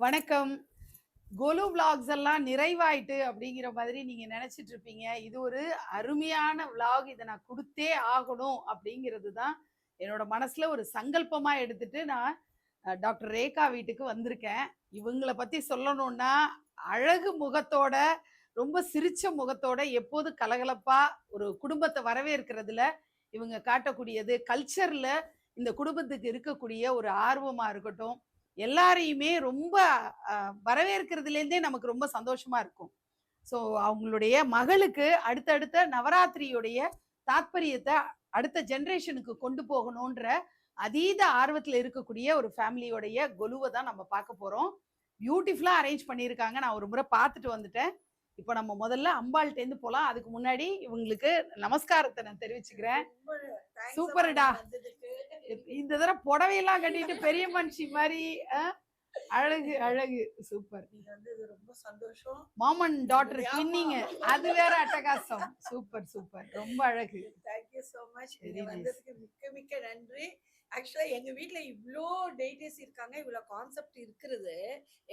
வணக்கம். கோலு விளாக்ஸ் எல்லாம் நிறைவாயிட்டு அப்படிங்கிற மாதிரி நீங்க நினைச்சிட்டு இருப்பீங்க. இது ஒரு அருமையான விளாக். இதை நான் கொடுத்தே ஆகணும் அப்படிங்கிறது தான் என்னோட மனசுல ஒரு சங்கல்பமா எடுத்துட்டு நான் டாக்டர் ரேகா வீட்டுக்கு வந்திருக்கேன். இவங்களை பத்தி சொல்லணும்னா அழகு முகத்தோட, ரொம்ப சிரிச்ச முகத்தோட, எப்போது கலகலப்பா ஒரு குடும்பத்தை வரவேற்கிறதுல இவங்க காட்டக்கூடியது, கல்ச்சர்ல இந்த குடும்பத்துக்கு இருக்கக்கூடிய ஒரு ஆர்வமா இருக்கட்டும், எல்லாரையுமே ரொம்ப வரவேற்கிறதுலேருந்தே நமக்கு ரொம்ப சந்தோஷமா இருக்கும். ஸோ அவங்களுடைய மகளுக்கு அடுத்தடுத்த நவராத்திரியுடைய தாத்பரியத்தை அடுத்த ஜென்ரேஷனுக்கு கொண்டு போகணுன்ற அதீத ஆர்வத்தில் இருக்கக்கூடிய ஒரு ஃபேமிலியோடைய கொலுவை தான் நம்ம பார்க்க போறோம். பியூட்டிஃபுல்லா அரேஞ்ச் பண்ணியிருக்காங்க. நான் ஒரு முறை பார்த்துட்டு வந்துட்டேன். இப்போ நம்ம முதல்ல அம்பாள்கிட்டேருந்து போலாம். அதுக்கு முன்னாடி இவங்களுக்கு நமஸ்காரத்தை நான் தெரிவிச்சுக்கிறேன். சூப்பர்டா, இந்த தடவை புடவையெல்லாம் கட்டிட்டு பெரிய மனுஷி மாதிரி அழகு அழகு, சூப்பர். நீங்க வந்தது ரொம்ப சந்தோஷம். மாமன் டாட்டர் ட்வின்னிங், அது வேற அட்டகாசம். சூப்பர் சூப்பர், ரொம்ப அழகு. Thank you so much. நீங்க வந்ததுக்கு மிக்க மிக்க நன்றி. ஆக்சுவலா எங்க வீட்ல இவ்ளோ டேட்டஸ் இருக்காங்க, இவ்வளோ கான்செப்ட் இருக்கிறது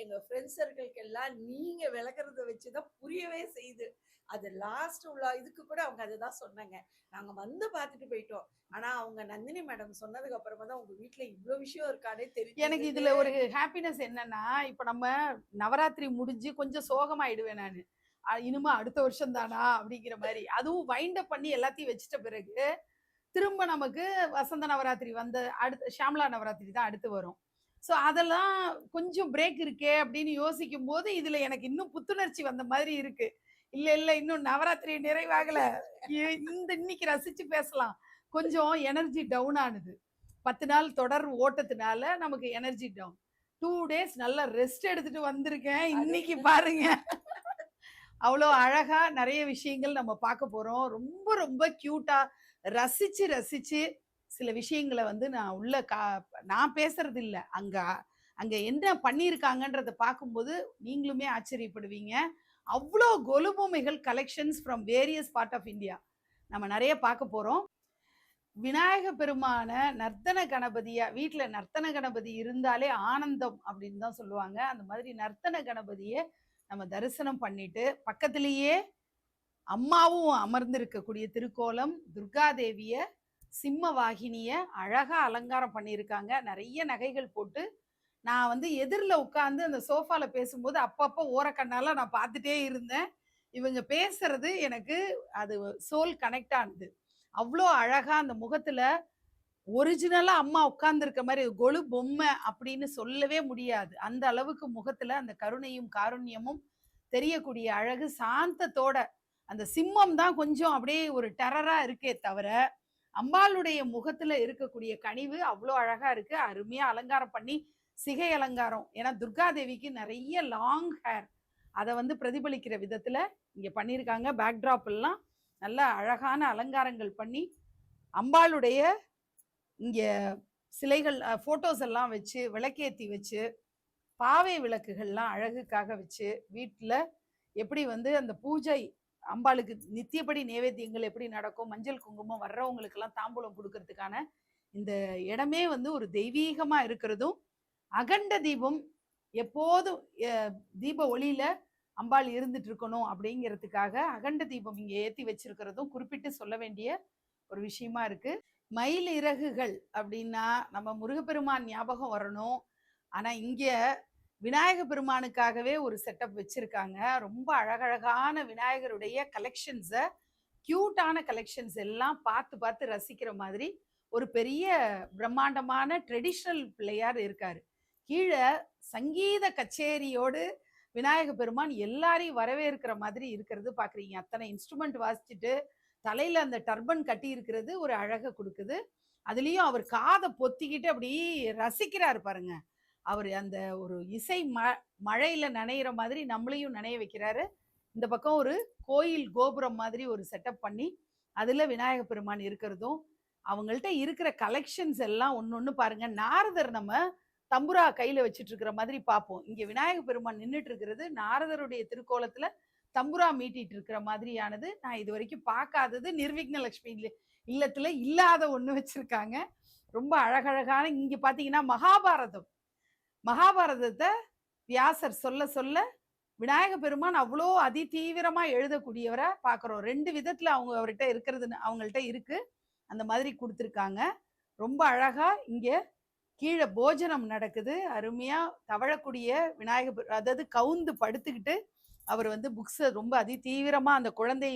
எங்க ஃப்ரெண்ட்ஸ் சர்க்கிள்க்கு எல்லாம் நீங்க விளக்குறத வச்சுதான் புரியவே செய்யுது. அது லாஸ்ட் உள்ள இதுக்கு கூட அவங்க அதுதான் சொன்னாங்க. நாங்க வந்து பார்த்துட்டு போயிட்டோம். ஆனா அவங்க நந்தினி மேடம் சொன்னதுக்கு அப்புறமா தான் உங்க வீட்ல இவ்ளோ விஷயம் இருக்கானே தெரியும். எனக்கு இதுல ஒரு ஹாப்பினஸ் என்னன்னா, இப்ப நம்ம நவராத்திரி முடிஞ்சு கொஞ்சம் சோகமாயிடுவேன் நானு. இனிமே அடுத்த வருஷம் தானா அப்படிங்கிற மாதிரி. அதுவும் வைண்ட் அப் பண்ணி எல்லாத்தையும் வச்சுட்ட பிறகு திரும்ப நமக்கு வசந்த நவராத்திரி வந்த அடுத்த ஷாம்லா நவராத்திரி தான் அடுத்து வரும். ஸோ அதெல்லாம் கொஞ்சம் பிரேக் இருக்கே அப்படின்னு யோசிக்கும் போது இதுல எனக்கு இன்னும் புத்துணர்ச்சி வந்த மாதிரி இருக்கு. இல்ல இல்ல, இன்னும் நவராத்திரி நிறைவாகல, இந்த இன்னைக்கு ரசிச்சு பேசலாம். கொஞ்சம் எனர்ஜி டவுன் ஆனது. 10 நாள் தொடர் ஓட்டத்தினால நமக்கு எனர்ஜி டவுன். 2 டேஸ் நல்லா ரெஸ்ட் எடுத்துட்டு வந்திருக்கேன். இன்னைக்கு பாருங்க, அவ்வளோ அழகா நிறைய விஷயங்கள் நம்ம பார்க்க போறோம். ரொம்ப ரொம்ப கியூட்டா ரசிச்சு ரசிச்சு சில விஷயங்களை வந்து நான் உள்ள நான் பேசுறது இல்ல, அங்க அங்க என்ன பண்ணியிருக்காங்கன்றத பார்க்கும்போது நீங்களுமே ஆச்சரியப்படுவீங்க. அவ்வளோ கொலுபொம்மைகள் collections from various part of India நம்ம நிறைய பார்க்க போறோம். விநாயக பெருமான நர்த்தன கணபதியா, வீட்டுல நர்த்தன கணபதி இருந்தாலே ஆனந்தம் அப்படின்னு தான் சொல்லுவாங்க. அந்த மாதிரி நர்த்தன கணபதியை நம்ம தரிசனம் பண்ணிட்டு பக்கத்திலேயே அம்மாவும் அமர்ந்திருக்கக்கூடிய திருக்கோலம், துர்காதேவிய சிம்ம வாகினிய அழகா அலங்காரம் பண்ணியிருக்காங்க. நிறைய நகைகள் போட்டு நான் வந்து எதிரில் உட்காந்து அந்த சோஃபால பேசும்போது அப்பப்போ ஓரக்கண்ணால நான் பார்த்துட்டே இருந்தேன். இவங்க பேசுறது எனக்கு அது சோல் கனெக்ட் ஆனது. அவ்வளோ அழகா அந்த முகத்துல ஒரிஜினலா அம்மா உட்கார்ந்து இருக்க மாதிரி கொலு பொம்மை அப்படின்னு சொல்லவே முடியாது. அந்த அளவுக்கு முகத்துல அந்த கருணையும் காருண்யமும் தெரியக்கூடிய அழகு, சாந்தத்தோட. அந்த சிம்மம் தான் கொஞ்சம் அப்படியே ஒரு டெரரா இருக்கே தவிர அம்பாளுடைய முகத்துல இருக்கக்கூடிய கனிவு அவ்வளோ அழகா இருக்கு. அருமையா அலங்காரம் பண்ணி சிகை அலங்காரம், ஏன்னா துர்காதேவிக்கு நிறைய லாங் ஹேர், அதை வந்து பிரதிபலிக்கிற விதத்துல இங்க பண்ணியிருக்காங்க. பேக்ட்ராப் எல்லாம் நல்ல அழகான அலங்காரங்கள் பண்ணி அம்பாளுடைய இங்க சிலைகள் போட்டோஸ் எல்லாம் வச்சு விளக்கேத்தி வச்சு பாவை விளக்குகள்லாம் அழகுக்காக வச்சு வீட்டில் எப்படி வந்து அந்த பூஜை அம்பாளுக்கு நித்தியப்படி நேவேத்தியங்கள் எப்படி நடக்கும், மஞ்சள் குங்குமம் வர்றவங்களுக்கெல்லாம் தாம்பூலம் கொடுக்கறதுக்கான இந்த இடமே வந்து ஒரு தெய்வீகமா இருக்கிறதும், அகண்ட தீபம் எப்போதும் தீப ஒளியில அம்பாள் இருந்துட்டு இருக்கணும் அப்படிங்கிறதுக்காக அகண்ட தீபம் இங்க ஏத்தி வச்சிருக்கிறதும் குறிப்பிட்டு சொல்ல வேண்டிய ஒரு விஷயமா இருக்கு. மயில் இறகுகள் அப்படின்னா நம்ம முருகப்பெருமான் ஞாபகம் வரணும். ஆனா இங்க விநாயக பெருமானுக்காகவே ஒரு செட்டப் வச்சிருக்காங்க. ரொம்ப அழகழகான விநாயகருடைய கலெக்ஷன்ஸை, கியூட்டான கலெக்ஷன்ஸ் எல்லாம் பார்த்து பார்த்து ரசிக்கிற மாதிரி ஒரு பெரிய பிரம்மாண்டமான ட்ரெடிஷ்னல் பிள்ளையார் இருக்காரு. கீழே சங்கீத கச்சேரியோடு விநாயக பெருமான் எல்லாரையும் வரவேற்கிற மாதிரி இருக்கிறது பாக்குறீங்க. அத்தனை இன்ஸ்ட்ருமெண்ட் வாசிச்சுட்டு தலையில அந்த டர்பன் கட்டி இருக்கிறது ஒரு அழகை கொடுக்குது. அதுலயும் அவர் காதை பொத்திக்கிட்டு அப்படி ரசிக்கிறாரு பாருங்க. அவர் அந்த ஒரு இசை மழையில நனையிற மாதிரி நம்மளையும் நனைய வைக்கிறாரு. இந்த பக்கம் ஒரு கோயில் கோபுரம் மாதிரி ஒரு செட்டப் பண்ணி அதுல விநாயக பெருமான் இருக்கிறதும், அவங்கள்ட்ட இருக்கிற கலெக்ஷன்ஸ் எல்லாம் ஒன்னொன்னு பாருங்க. நாரதர் நம்ம தம்புரா கையில வச்சுட்டு இருக்கிற மாதிரி பார்ப்போம். இங்க விநாயக பெருமான் நின்றுட்டு இருக்கிறது நாரதருடைய திருக்கோலத்துல தம்புரா மீட்டிட்டு இருக்கிற மாதிரியானது நான் இது வரைக்கும் பார்க்காதது. நிர்விக்ன லட்சுமி இல்லத்துல இல்லாத ஒண்ணு வச்சிருக்காங்க. ரொம்ப அழகழகான. இங்க பாத்தீங்கன்னா மகாபாரதத்தை வியாசர் சொல்ல சொல்ல விநாயக பெருமான் அவ்வளோ அதிதீவிரமா எழுதக்கூடியவரை பார்க்குறோம். 2 விதத்துல அவங்க அவர்கிட்ட இருக்கிறது அவங்கள்ட்ட இருக்கு. அந்த மாதிரி கொடுத்துருக்காங்க. ரொம்ப அழகா இங்க கீழே போஜனம் நடக்குது. அருமையா தவழக்கூடிய அதாவது கவுந்து படுத்துக்கிட்டு அவர் வந்து புக்ஸை ரொம்ப அதிதீவிரமா அந்த குழந்தை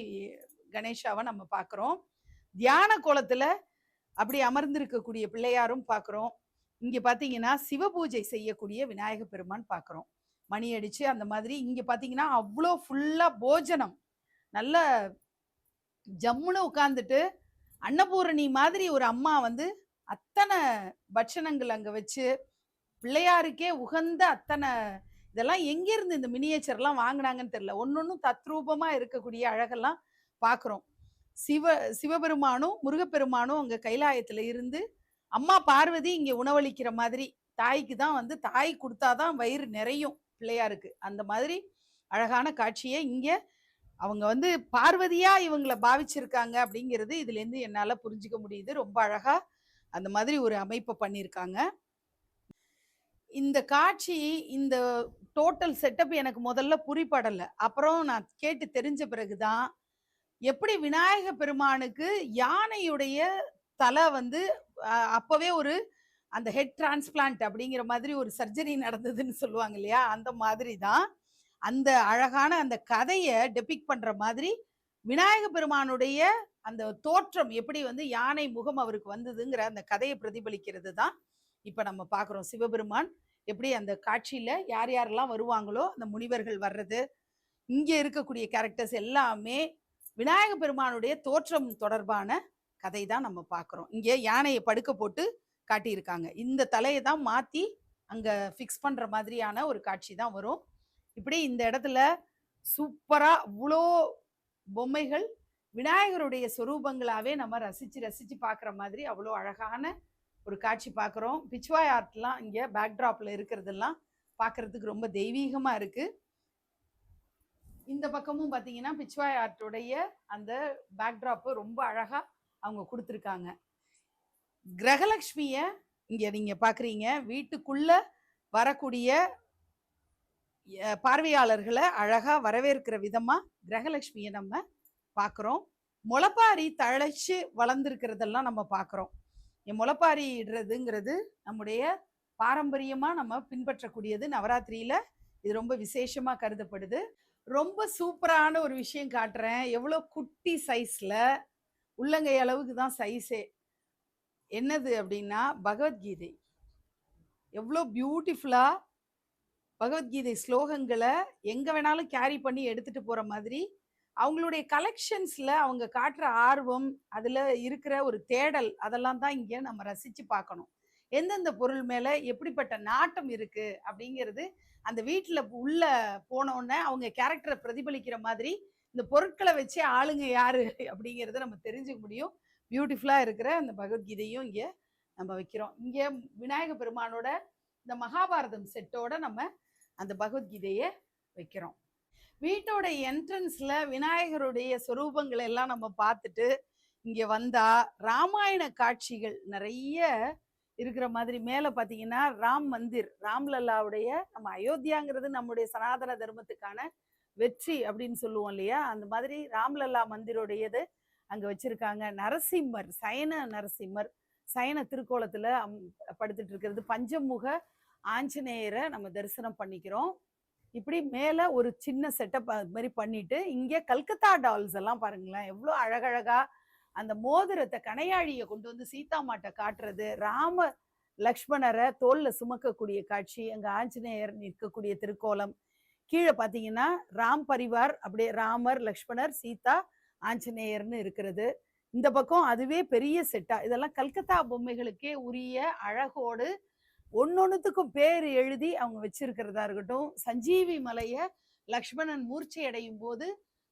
கணேஷாவை நம்ம பார்க்குறோம். தியான கோலத்துல அப்படி அமர்ந்திருக்கக்கூடிய பிள்ளையாரும் பார்க்குறோம். இங்க பாத்தீங்கன்னா சிவபூஜை செய்யக்கூடிய விநாயக பெருமான் பார்க்குறோம். மணி அடிச்சு அந்த மாதிரி இங்க பாத்தீங்கன்னா அவ்வளோ ஃபுல்லா போஜனம் நல்ல ஜம்முன்னு உட்கார்ந்துட்டு அன்னபூரணி மாதிரி ஒரு அம்மா வந்து அத்தனை பட்சணங்கள் அங்க வச்சு பிள்ளையாருக்கே உகந்த அத்தனை இதெல்லாம் எங்கிருந்து இந்த மினியேச்சர்லாம் வாங்கினாங்கன்னு தெரியல. ஒன்னொன்னும் தத்ரூபமா இருக்கக்கூடிய அழகெல்லாம் பார்க்குறோம். சிவபெருமானும் முருகப்பெருமானும் அங்க கைலாயத்துல இருந்து அம்மா பார்வதி இங்க உணவளிக்கிற மாதிரி தாய்க்கு தான் வந்து தாய் கொடுத்தாதான் வயிறு நிறையும் பிள்ளையாருக்கு. அந்த மாதிரி அழகான காட்சியை இங்க அவங்க வந்து பார்வதியா இவங்களை பாவிச்சிருக்காங்க அப்படிங்கிறது இதுல இருந்து என்னால புரிஞ்சுக்க முடியுது. ரொம்ப அழகா அந்த மாதிரி ஒரு அமைப்பை பண்ணியிருக்காங்க. இந்த காட்சி இந்த டோட்டல் செட்டப் எனக்கு முதல்ல புரிபடல. அப்புறம் நான் கேட்டு தெரிஞ்ச பிறகுதான் எப்படி விநாயக பெருமானுக்கு யானையுடைய தலை வந்து அப்பவே ஒரு அந்த ஹெட் டிரான்ஸ்பிளான்ட் அப்படிங்கிற மாதிரி ஒரு சர்ஜரி நடந்ததுன்னு சொல்லுவாங்க இல்லையா, அந்த மாதிரி தான் அந்த அழகான அந்த கதையை டெபிக் பண்ற மாதிரி விநாயக பெருமானுடைய அந்த தோற்றம் எப்படி வந்து யானை முகம் அவருக்கு வந்ததுங்கிற அந்த கதையை பிரதிபலிக்கிறது தான் இப்ப நம்ம பார்க்குறோம். சிவபெருமான் எப்படி அந்த காட்சியில யார் யாரெல்லாம் வருவாங்களோ அந்த முனிவர்கள் வர்றது, இங்க இருக்கக்கூடிய கேரக்டர்ஸ் எல்லாமே விநாயக பெருமானுடைய தோற்றம் தொடர்பான கதை தான் நம்ம பார்க்குறோம். இங்கே யானையை படுக்க போட்டு காட்டியிருக்காங்க. இந்த தலையை தான் மாற்றி அங்கே ஃபிக்ஸ் பண்ணுற மாதிரியான ஒரு காட்சி தான் வரும். இப்படி இந்த இடத்துல சூப்பராக அவ்வளோ பொம்மைகள் விநாயகருடைய சொரூபங்களாகவே நம்ம ரசித்து ரசித்து பார்க்குற மாதிரி அவ்வளோ அழகான ஒரு காட்சி பார்க்குறோம். பிச்வாய் ஆர்ட்லாம் இங்கே பேக்ட்ராப்பில் இருக்கிறதெல்லாம் பார்க்குறதுக்கு ரொம்ப தெய்வீகமாக இருக்குது. இந்த பக்கமும் பார்த்தீங்கன்னா பிச்வாய் ஆர்ட்டுடைய அந்த பேக்ட்ராப்பு ரொம்ப அழகாக அவங்க கொடுத்துருக்காங்க. கிரகலட்சுமியை இங்கே நீங்கள் பார்க்குறீங்க. வீட்டுக்குள்ள வரக்கூடிய பார்வையாளர்களை அழகாக வரவேற்கிற விதமாக கிரகலட்சுமியை நம்ம பார்க்குறோம். முளைப்பாரி தழைச்சு வளர்ந்துருக்கிறதெல்லாம் நம்ம பார்க்குறோம். முளைப்பாரி இடுறதுங்கிறது நம்முடைய பாரம்பரியமாக நம்ம பின்பற்றக்கூடியது. நவராத்திரியில் இது ரொம்ப விசேஷமாக கருதப்படுது. ரொம்ப சூப்பரான ஒரு விஷயம் காட்டுறேன். எவ்வளோ குட்டி சைஸில் உள்ளங்கை அளவுக்கு தான் சைஸே. என்னது அப்படின்னா பகவத்கீதை. எவ்வளோ பியூட்டிஃபுல்லாக பகவத்கீதை ஸ்லோகங்களை எங்கே வேணாலும் கேரி பண்ணி எடுத்துகிட்டு போகிற மாதிரி அவங்களுடைய கலெக்ஷன்ஸில் அவங்க காட்டுற ஆர்வம், அதில் இருக்கிற ஒரு தேடல், அதெல்லாம் தான் இங்கே நம்ம ரசித்து பார்க்கணும். எந்தெந்த பொருள் மேலே எப்படிப்பட்ட நாட்டம் இருக்குது அப்படிங்கிறது அந்த வீட்டில் உள்ள போனோடனே அவங்க கேரக்டரை பிரதிபலிக்கிற மாதிரி இந்த பொருட்களை வச்சு ஆளுங்க யாரு அப்படிங்கிறத நம்ம தெரிஞ்சுக்க முடியும். பியூட்டிஃபுல்லாக இருக்கிற அந்த பகவத்கீதையும் இங்கே நம்ம வைக்கிறோம். இங்கே விநாயக பெருமானோட இந்த மகாபாரதம் செட்டோட நம்ம அந்த பகவத்கீதையை வைக்கிறோம். வீட்டோட என்ட்ரன்ஸ்ல விநாயகருடைய சொரூபங்களை எல்லாம் நம்ம பார்த்துட்டு இங்க வந்தா ராமாயண காட்சிகள் நிறைய இருக்கிற மாதிரி மேல பாத்தீங்கன்னா ராம் மந்திர், ராம்லல்லாவுடைய, நம்ம அயோத்தியாங்கிறது நம்முடைய சனாதன தர்மத்துக்கான வெற்றி அப்படின்னு சொல்லுவோம் இல்லையா, அந்த மாதிரி ராம்லல்லா மந்திரோடையது அங்க வச்சிருக்காங்க. நரசிம்மர், சயன நரசிம்மர் சயன திருக்கோலத்துல படுத்துட்டு இருக்கிறது. பஞ்சமுக ஆஞ்சநேயரை நம்ம தரிசனம் பண்ணிக்கிறோம். இப்படி மேல ஒரு சின்ன செட்டப் அது மாதிரி பண்ணிட்டு இங்கே கல்கத்தா டால்ஸ் எல்லாம் பாருங்களேன், எவ்வளோ அழகழகா அந்த மோதிரத்தை கணையாழியை கொண்டு வந்து சீதா மாட்டை காட்டுறது, ராம லக்ஷ்மணரை தோல்ல சுமக்கக்கூடிய காட்சி, அங்க ஆஞ்சநேயர் நிற்கக்கூடிய திருக்கோலம். கீழே பார்த்தீங்கன்னா ராம் பரிவார், அப்படியே ராமர், லக்ஷ்மணர், சீதா, ஆஞ்சநேயர்னு இருக்கிறது. இந்த பக்கம் அதுவே பெரிய செட்டா. இதெல்லாம் கல்கத்தா பொம்மைகளுக்கே உரிய அழகோடு ஒன்னொன்னுத்துக்கும் பேர் எழுதி அவங்க வச்சிருக்கிறதா இருக்கட்டும். சஞ்சீவி மலையை லக்ஷ்மணன் மூர்ச்சை அடையும் போது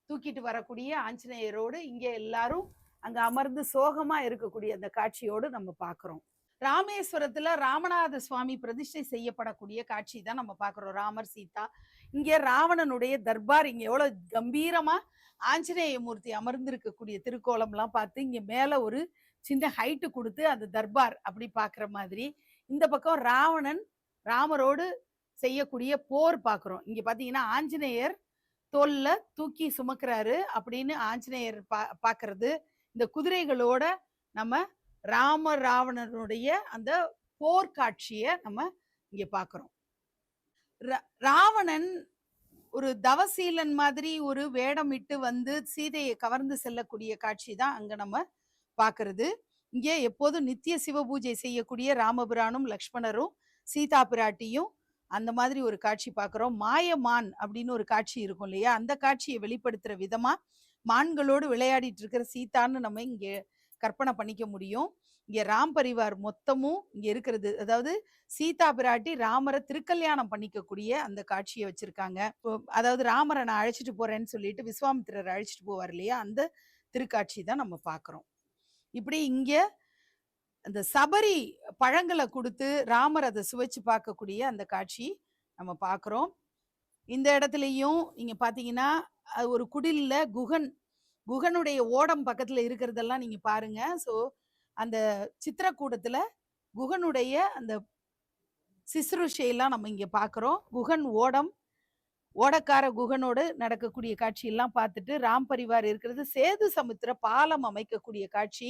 தூக்கிட்டு வரக்கூடிய ஆஞ்சநேயரோடு இங்கே எல்லாரும் அங்க அமர்ந்து சோகமா இருக்கக்கூடிய அந்த காட்சியோடு நம்ம பார்க்கிறோம். ராமேஸ்வரத்துல ராமநாத சுவாமி பிரதிஷ்டை செய்யப்படக்கூடிய காட்சி தான் நம்ம பார்க்கிறோம். ராமர், சீதா. இங்கே ராவணனுடைய தர்பார், இங்க எவ்வளவு கம்பீரமா ஆஞ்சநேய மூர்த்தி அமர்ந்திருக்கக்கூடிய திருக்கோலம்லாம் பார்த்து இங்க மேல ஒரு சின்ன ஹைட்டு கொடுத்து அந்த தர்பார் அப்படி பார்க்குற மாதிரி. இந்த பக்கம் ராவணன் ராமரோடு செய்யக்கூடிய போர் பார்க்குறோம். இங்க பார்த்தீங்கன்னா ஆஞ்சநேயர் தோல்ல தூக்கி சுமக்கிறாரு அப்படின்னு ஆஞ்சநேயர் பார்க்கறது. இந்த குதிரைகளோட நம்ம ராம ராவணனுடைய அந்த போர் காட்சியை நம்ம இங்க பார்க்குறோம். ராவணன் ஒரு தவசீலன் மாதிரி ஒரு வேடமிட்டு வந்து சீதையை கவர்ந்து செல்லக்கூடிய காட்சி தான் அங்க நம்ம பார்க்கறது. இங்கே எப்போதும் நித்திய சிவ பூஜை செய்யக்கூடிய ராமபிரானும் லக்ஷ்மணரும் சீதா பிராட்டியும் அந்த மாதிரி ஒரு காட்சி பார்க்குறோம். மாயமான் அப்படின்னு ஒரு காட்சி இருக்கும் இல்லையா, அந்த காட்சியை வெளிப்படுத்துற விதமா மான்களோடு விளையாடிட்டு இருக்கிற சீதான்னு நம்ம இங்க கற்பனை பண்ணிக்க முடியும். இங்க ராம் பரிவார் மொத்தமும் இங்க இருக்கிறது, அதாவது சீதா பிராட்டி ராமரை திருக்கல்யாணம் பண்ணிக்கக்கூடிய அந்த காட்சியை வச்சிருக்காங்க. அதாவது ராமரை நான் அழைச்சிட்டு போறேன்னு சொல்லிட்டு விஸ்வாமித்திரர் அழைச்சிட்டு போவார் இல்லையா, அந்த திருக்காட்சி தான் நம்ம பார்க்கிறோம். இப்படி இங்க அந்த சபரி பழங்களை கொடுத்து ராமர் அதை சுவைச்சு பார்க்கக்கூடிய அந்த காட்சி நம்ம பார்க்குறோம். இந்த இடத்துலையும் நீங்க பாத்தீங்கன்னா ஒரு குடில்ல குகனுடைய ஓடம் பக்கத்துல இருக்கிறதெல்லாம் நீங்க பாருங்க. ஸோ அந்த சித்திரக்கூடத்துல குகனுடைய அந்த சிசுருஷையெல்லாம் நம்ம இங்க பார்க்குறோம். குகன் ஓடக்கார குகனோடு நடக்கக்கூடிய காட்சி எல்லாம் பார்த்துட்டு ராம் பரிவார் இருக்கிறது. சேது சமுத்திர பாலம் அமைக்கக்கூடிய காட்சி,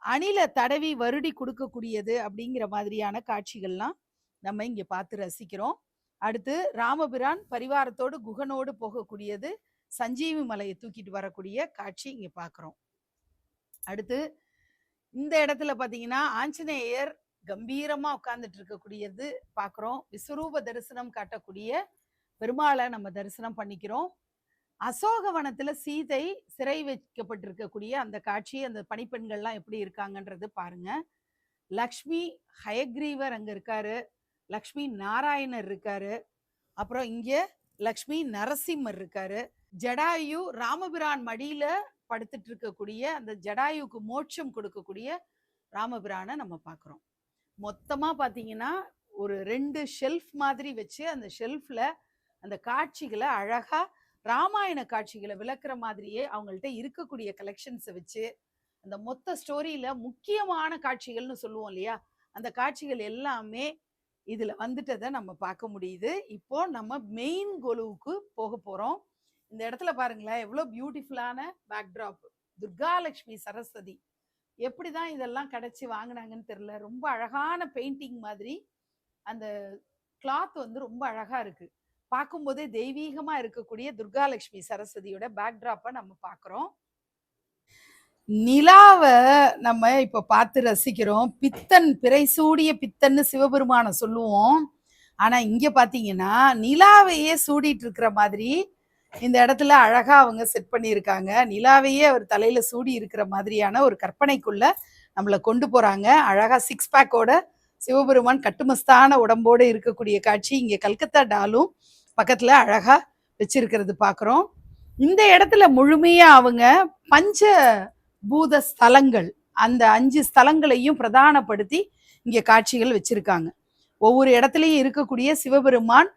அணில தடவி வருடி கொடுக்கக்கூடியது அப்படிங்கிற மாதிரியான காட்சிகள்லாம் நம்ம இங்க பார்த்து ரசிக்கிறோம். அடுத்து ராமபிரான் பரிவாரத்தோடு குகனோடு போகக்கூடியது, சஞ்சீவி மலையை தூக்கிட்டு வரக்கூடிய காட்சி இங்க பார்க்கிறோம். அடுத்து இந்த இடத்துல பாத்தீங்கன்னா ஆஞ்சநேயர் கம்பீரமா உட்கார்ந்துட்டு இருக்கக்கூடியது பார்க்கிறோம். விஸ்வரூப தரிசனம் காட்டக்கூடிய பெருமாளை நம்ம தரிசனம் பண்ணிக்கிறோம். அசோகவனத்துல சீதை சிறை வைக்கப்பட்டிருக்கக்கூடிய அந்த காட்சி, அந்த பணிப்பெண்கள்லாம் எப்படி இருக்காங்கன்றது பாருங்க. லக்ஷ்மி ஹயக்ரீவர் அங்க இருக்காரு, லக்ஷ்மி நாராயணர் இருக்காரு, அப்புறம் இங்க லக்ஷ்மி நரசிம்மர் இருக்காரு. ஜடாயு ராமபிரான் மடியில படுத்துட்டு இருக்கக்கூடிய அந்த ஜடாயுக்கு மோட்சம் கொடுக்கக்கூடிய ராமபிரானை நம்ம பார்க்கிறோம். மொத்தமா பாத்தீங்கன்னா ஒரு 2 ஷெல்ஃப் மாதிரி வச்சு அந்த ஷெல்ஃப்ல அந்த காட்சிகளை அழகா ராமாயண காட்சிகளை விளக்குற மாதிரியே அவங்கள்ட்ட இருக்கக்கூடிய கலெக்ஷன்ஸை வச்சு அந்த மொத்த ஸ்டோரியில முக்கியமான காட்சிகள்னு சொல்லுவோம் இல்லையா, அந்த காட்சிகள் எல்லாமே இதுல வந்துட்டதை நம்ம பார்க்க முடியுது. இப்போ நம்ம மெயின் கொலுவுக்கு போக போறோம். இந்த இடத்துல பாருங்களேன், எவ்வளவு பியூட்டிஃபுல்லான பேக்ட்ராப். துர்காலட்சுமி சரஸ்வதி எப்படிதான் இதெல்லாம் கிடைச்சி வாங்கினாங்கன்னு தெரியல. ரொம்ப அழகான பெயிண்டிங் மாதிரி அந்த கிளாத் வந்து ரொம்ப அழகா இருக்கு. பார்க்கும்போதே தெய்வீகமா இருக்கக்கூடிய துர்காலட்சுமி சரஸ்வதியோட பேக்ட்ராப்பை நம்ம பார்க்கிறோம். நிலாவை நம்ம இப்ப பார்த்து ரசிக்கிறோம். பித்தன், பிறை சூடிய பித்தன்னு சிவபெருமான சொல்லுவோம். ஆனா இங்க பாத்தீங்கன்னா நிலாவையே சூடிட்டு இருக்கிற மாதிரி இந்த இடத்துல அழகா அவங்க செட் பண்ணியிருக்காங்க. நிலாவையே அவர் தலையில சூடி இருக்கிற மாதிரியான ஒரு கற்பனைக்குள்ள நம்மளை கொண்டு போறாங்க. அழகா 6 பேக்கோட சிவபெருமான் கட்டுமஸ்தான உடம்போடு இருக்கக்கூடிய காட்சி இங்க கல்கத்தா டாலும் பக்கத்துல அழகா வச்சிருக்கிறது பாக்குறோம். இந்த இடத்துல முழுமையா அவங்க பஞ்ச பூத ஸ்தலங்கள், அந்த 5 ஸ்தலங்களையும் பிரதானப்படுத்தி இங்க காட்சிகள் வச்சிருக்காங்க. ஒவ்வொரு இடத்துலயும் இருக்கக்கூடிய சிவபெருமான்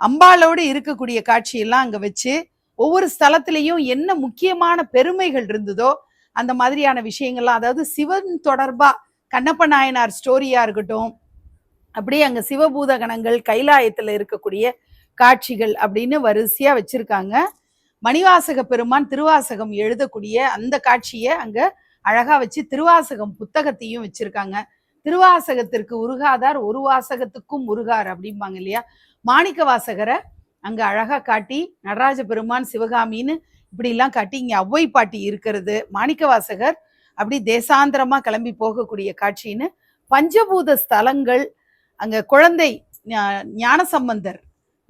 அம்பாளோடு இருக்கக்கூடிய காட்சியெல்லாம் அங்க வச்சு ஒவ்வொரு ஸ்தலத்திலையும் என்ன முக்கியமான பெருமைகள் இருந்ததோ அந்த மாதிரியான விஷயங்கள்லாம், அதாவது சிவன் தொடர்பா கண்ணப்ப நாயனார் ஸ்டோரியா இருக்கட்டும், அப்படியே அங்க சிவபூத கணங்கள் கைலாயத்துல இருக்கக்கூடிய காட்சிகள் அப்படின்னு வரிசையா வச்சிருக்காங்க. மணிவாசக பெருமான் திருவாசகம் எழுதக்கூடிய அந்த காட்சியை அங்க அழகா வச்சு திருவாசகம் புத்தகத்தையும் வச்சிருக்காங்க. திருவாசகத்திற்கு உருகாதார் ஒரு வாசகத்துக்கும் உருகார் அப்படிம்பாங்க இல்லையா, மாணிக்க வாசகரை அங்க அழகா காட்டி நடராஜ பெருமான் சிவகாமின்னு இப்படி எல்லாம் காட்டி இங்க ஒளவை பாட்டி இருக்கிறது, மாணிக்க வாசகர் அப்படி தேசாந்திரமா கிளம்பி போகக்கூடிய காட்சின்னு பஞ்சபூத ஸ்தலங்கள், அங்க குழந்தை ஞானசம்பந்தர்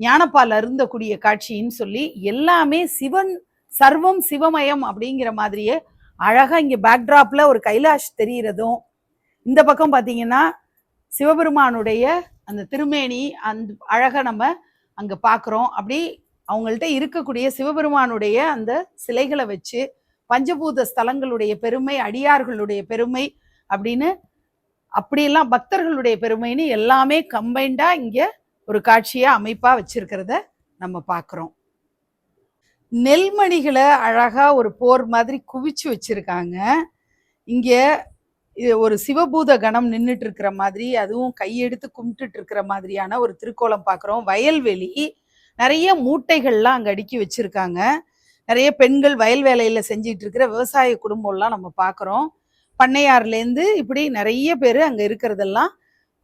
ஞானப்பால் அருந்தக்கூடிய காட்சின்னு சொல்லி எல்லாமே சிவன் சர்வம் சிவமயம் அப்படிங்கிற மாதிரியே அழகா இங்க பேக்ட்ராப்ல ஒரு கைலாஷ் தெரிகிறதும், இந்த பக்கம் பாத்தீங்கன்னா சிவபெருமானுடைய அந்த திருமேனி அந்த அழகா நம்ம அங்க பாக்குறோம். அப்படி அவங்கள்ட்ட இருக்கக்கூடிய சிவபெருமானுடைய அந்த சிலைகளை வச்சு பஞ்சபூத ஸ்தலங்களுடைய பெருமை, அடியார்களுடைய பெருமை அப்படின்னு அப்படியெல்லாம் பக்தர்களுடைய பெருமைன்னு எல்லாமே கம்பைண்டா இங்க ஒரு காட்சியா அமைப்பா வச்சிருக்கிறத நம்ம பார்க்கிறோம். நெல்மணிகளை அழகா ஒரு போர் மாதிரி குவிச்சு வச்சிருக்காங்க. இங்க இது ஒரு சிவபூத கணம் நின்றுட்டு இருக்கிற மாதிரி, அதுவும் கையெடுத்து கும்பிட்டுட்டு இருக்கிற மாதிரியான ஒரு திருக்கோலம் பார்க்குறோம். வயல்வெளி, நிறைய மூட்டைகள்லாம் அங்கே அடுக்கி வச்சிருக்காங்க. நிறைய பெண்கள் வயல் வேலையில செஞ்சிட்டு இருக்கிற விவசாய குடும்பம்லாம் நம்ம பார்க்குறோம். பண்ணையார்லேருந்து இப்படி நிறைய பேர் அங்கே இருக்கிறதெல்லாம்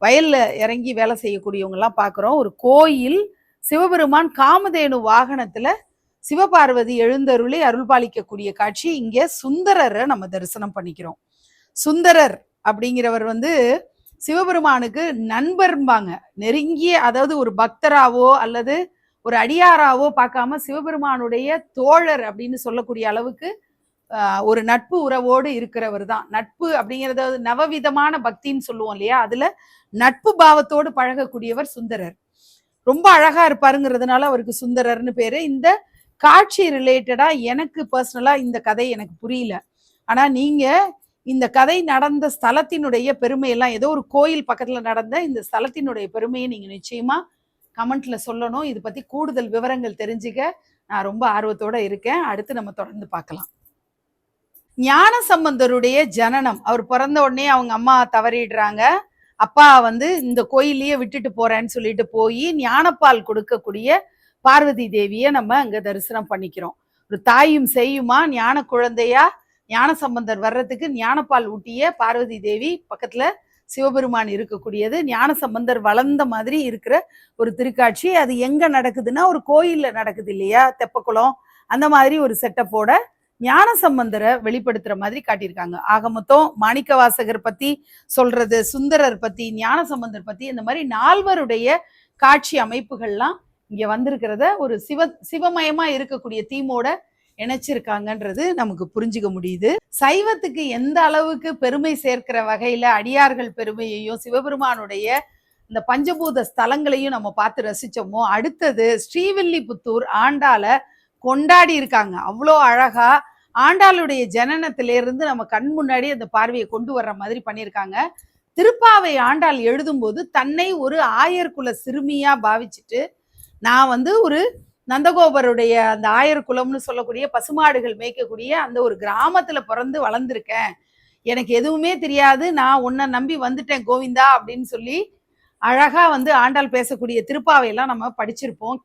வயல்ல இறங்கி வேலை செய்யக்கூடியவங்கலாம் பார்க்குறோம். ஒரு கோயில், சிவபெருமான் காமதேனு வாகனத்துல சிவபார்வதி எழுந்தருளி அருள் பாலிக்கக்கூடிய காட்சி. இங்கே சுந்தரரை நம்ம தரிசனம் பண்ணிக்கிறோம். சுந்தரர் அப்படிங்கிறவர் சிவபெருமானுக்கு நண்பர்பாங்க, நெருங்கிய, அதாவது ஒரு பக்தராவோ அல்லது ஒரு அடியாராவோ பார்க்காம சிவபெருமானுடைய தோழர் அப்படின்னு சொல்லக்கூடிய அளவுக்கு ஒரு நட்பு உறவோடு இருக்கிறவர் தான். நட்பு அப்படிங்கிறது நவவிதமான பக்தின்னு சொல்லுவோம் இல்லையா, அதுல நட்பு பாவத்தோடு பழகக்கூடியவர் சுந்தரர். ரொம்ப அழகா இருப்பாருங்கிறதுனால அவருக்கு சுந்தரர்னு பேரு. இந்த காட்சி ரிலேட்டடா எனக்கு பர்சனலா இந்த கதை எனக்கு புரியல. ஆனா நீங்க இந்த கதை நடந்த ஸ்தலத்தினுடைய பெருமையெல்லாம், ஏதோ ஒரு கோயில் பக்கத்துல நடந்த இந்த ஸ்தலத்தினுடைய பெருமையை நீங்க நிச்சயமா கமெண்ட்ல சொல்லணும். இது பத்தி கூடுதல் விவரங்கள் தெரிஞ்சுக்க நான் ரொம்ப ஆர்வத்தோட இருக்கேன். அடுத்து நம்ம தொடர்ந்து பார்க்கலாம். ஞான சம்பந்தருடைய ஜனனம், அவர் பிறந்த உடனே அவங்க அம்மா தவறிடுறாங்க. அப்பா இந்த கோயிலையே விட்டுட்டு போறேன்னு சொல்லிட்டு போய் ஞானப்பால் கொடுக்கக்கூடிய பார்வதி தேவியை நம்ம அங்க தரிசனம் பண்ணிக்கிறோம். ஒரு தாயும் செய்யுமா ஞான குழந்தையா ஞான சம்பந்தர் வர்றதுக்கு ஞானப்பால் ஊட்டிய பார்வதி தேவி பக்கத்துல சிவபெருமான் இருக்கக்கூடியது. ஞான சம்பந்தர் வளர்ந்த மாதிரி இருக்கிற ஒரு திருக்காட்சி. அது எங்க நடக்குதுன்னா ஒரு கோயில்ல நடக்குது இல்லையா, தெப்பக்குளம், அந்த மாதிரி ஒரு செட்டப்போட ஞான சம்பந்தரை வெளிப்படுத்துற மாதிரி காட்டியிருக்காங்க. ஆக மொத்தம் மாணிக்க வாசகர் பத்தி சொல்றது, சுந்தரர் பத்தி, ஞான சம்பந்தர் பத்தி, இந்த மாதிரி 4 காட்சி அமைப்புகள்லாம் இங்க வந்திருக்கிறத ஒரு சிவமயமா இருக்கக்கூடிய தீமோட இணைச்சிருக்காங்கன்றது நமக்கு புரிஞ்சுக்க முடியுது. சைவத்துக்கு எந்த அளவுக்கு பெருமை சேர்க்கிற வகையில அடியார்கள் பெருமையையும் சிவபெருமானுடைய இந்த பஞ்சபூத ஸ்தலங்களையும் நம்ம பார்த்து ரசிச்சோமோ, அடுத்தது ஸ்ரீவில்லிபுத்தூர் ஆண்டால கொண்டாடி இருக்காங்க. அவ்வளோ அழகா ஆண்டாளுடைய ஜனனத்திலிருந்து நம்ம கண் முன்னாடி அந்த பார்வையை கொண்டு வர்ற மாதிரி பண்ணியிருக்காங்க. திருப்பாவை ஆண்டாள் எழுதும்போது தன்னை ஒரு ஆயர்குல சிறுமியா பாவிச்சுட்டு, நான் ஒரு நந்தகோபருடைய அந்த ஆயர் குலம்னு சொல்லக்கூடிய பசுமாடுகள் மேய்க்கக்கூடிய அந்த ஒரு கிராமத்துல பிறந்து வளர்ந்துருக்கேன், எனக்கு எதுவுமே தெரியாது, நான் உன்னை நம்பி வந்துட்டேன் கோவிந்தா அப்படின்னு சொல்லி அழகா ஆண்டாள் பேசக்கூடிய திருப்பாவையெல்லாம் நம்ம படிச்சிருப்போம்.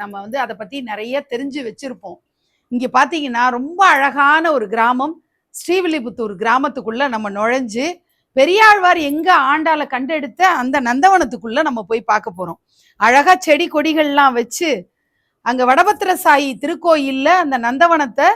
நம்ம அதை பத்தி நிறைய தெரிஞ்சு வச்சிருப்போம். இங்க பாத்தீங்கன்னா ரொம்ப அழகான ஒரு கிராமம். ஸ்ரீவில்லிபுத்தூர் கிராமத்துக்குள்ள நம்ம நுழைஞ்சு பெரியாழ்வார் எங்க ஆண்டாளை கண்டெடுத்த அந்த நந்தவனத்துக்குள்ள நம்ம போய் பார்க்க போறோம். அழகா செடி கொடிகள்லாம் வச்சு அங்க வடபத்திர சாயி திருக்கோயில்ல அந்த நந்தவனத்தை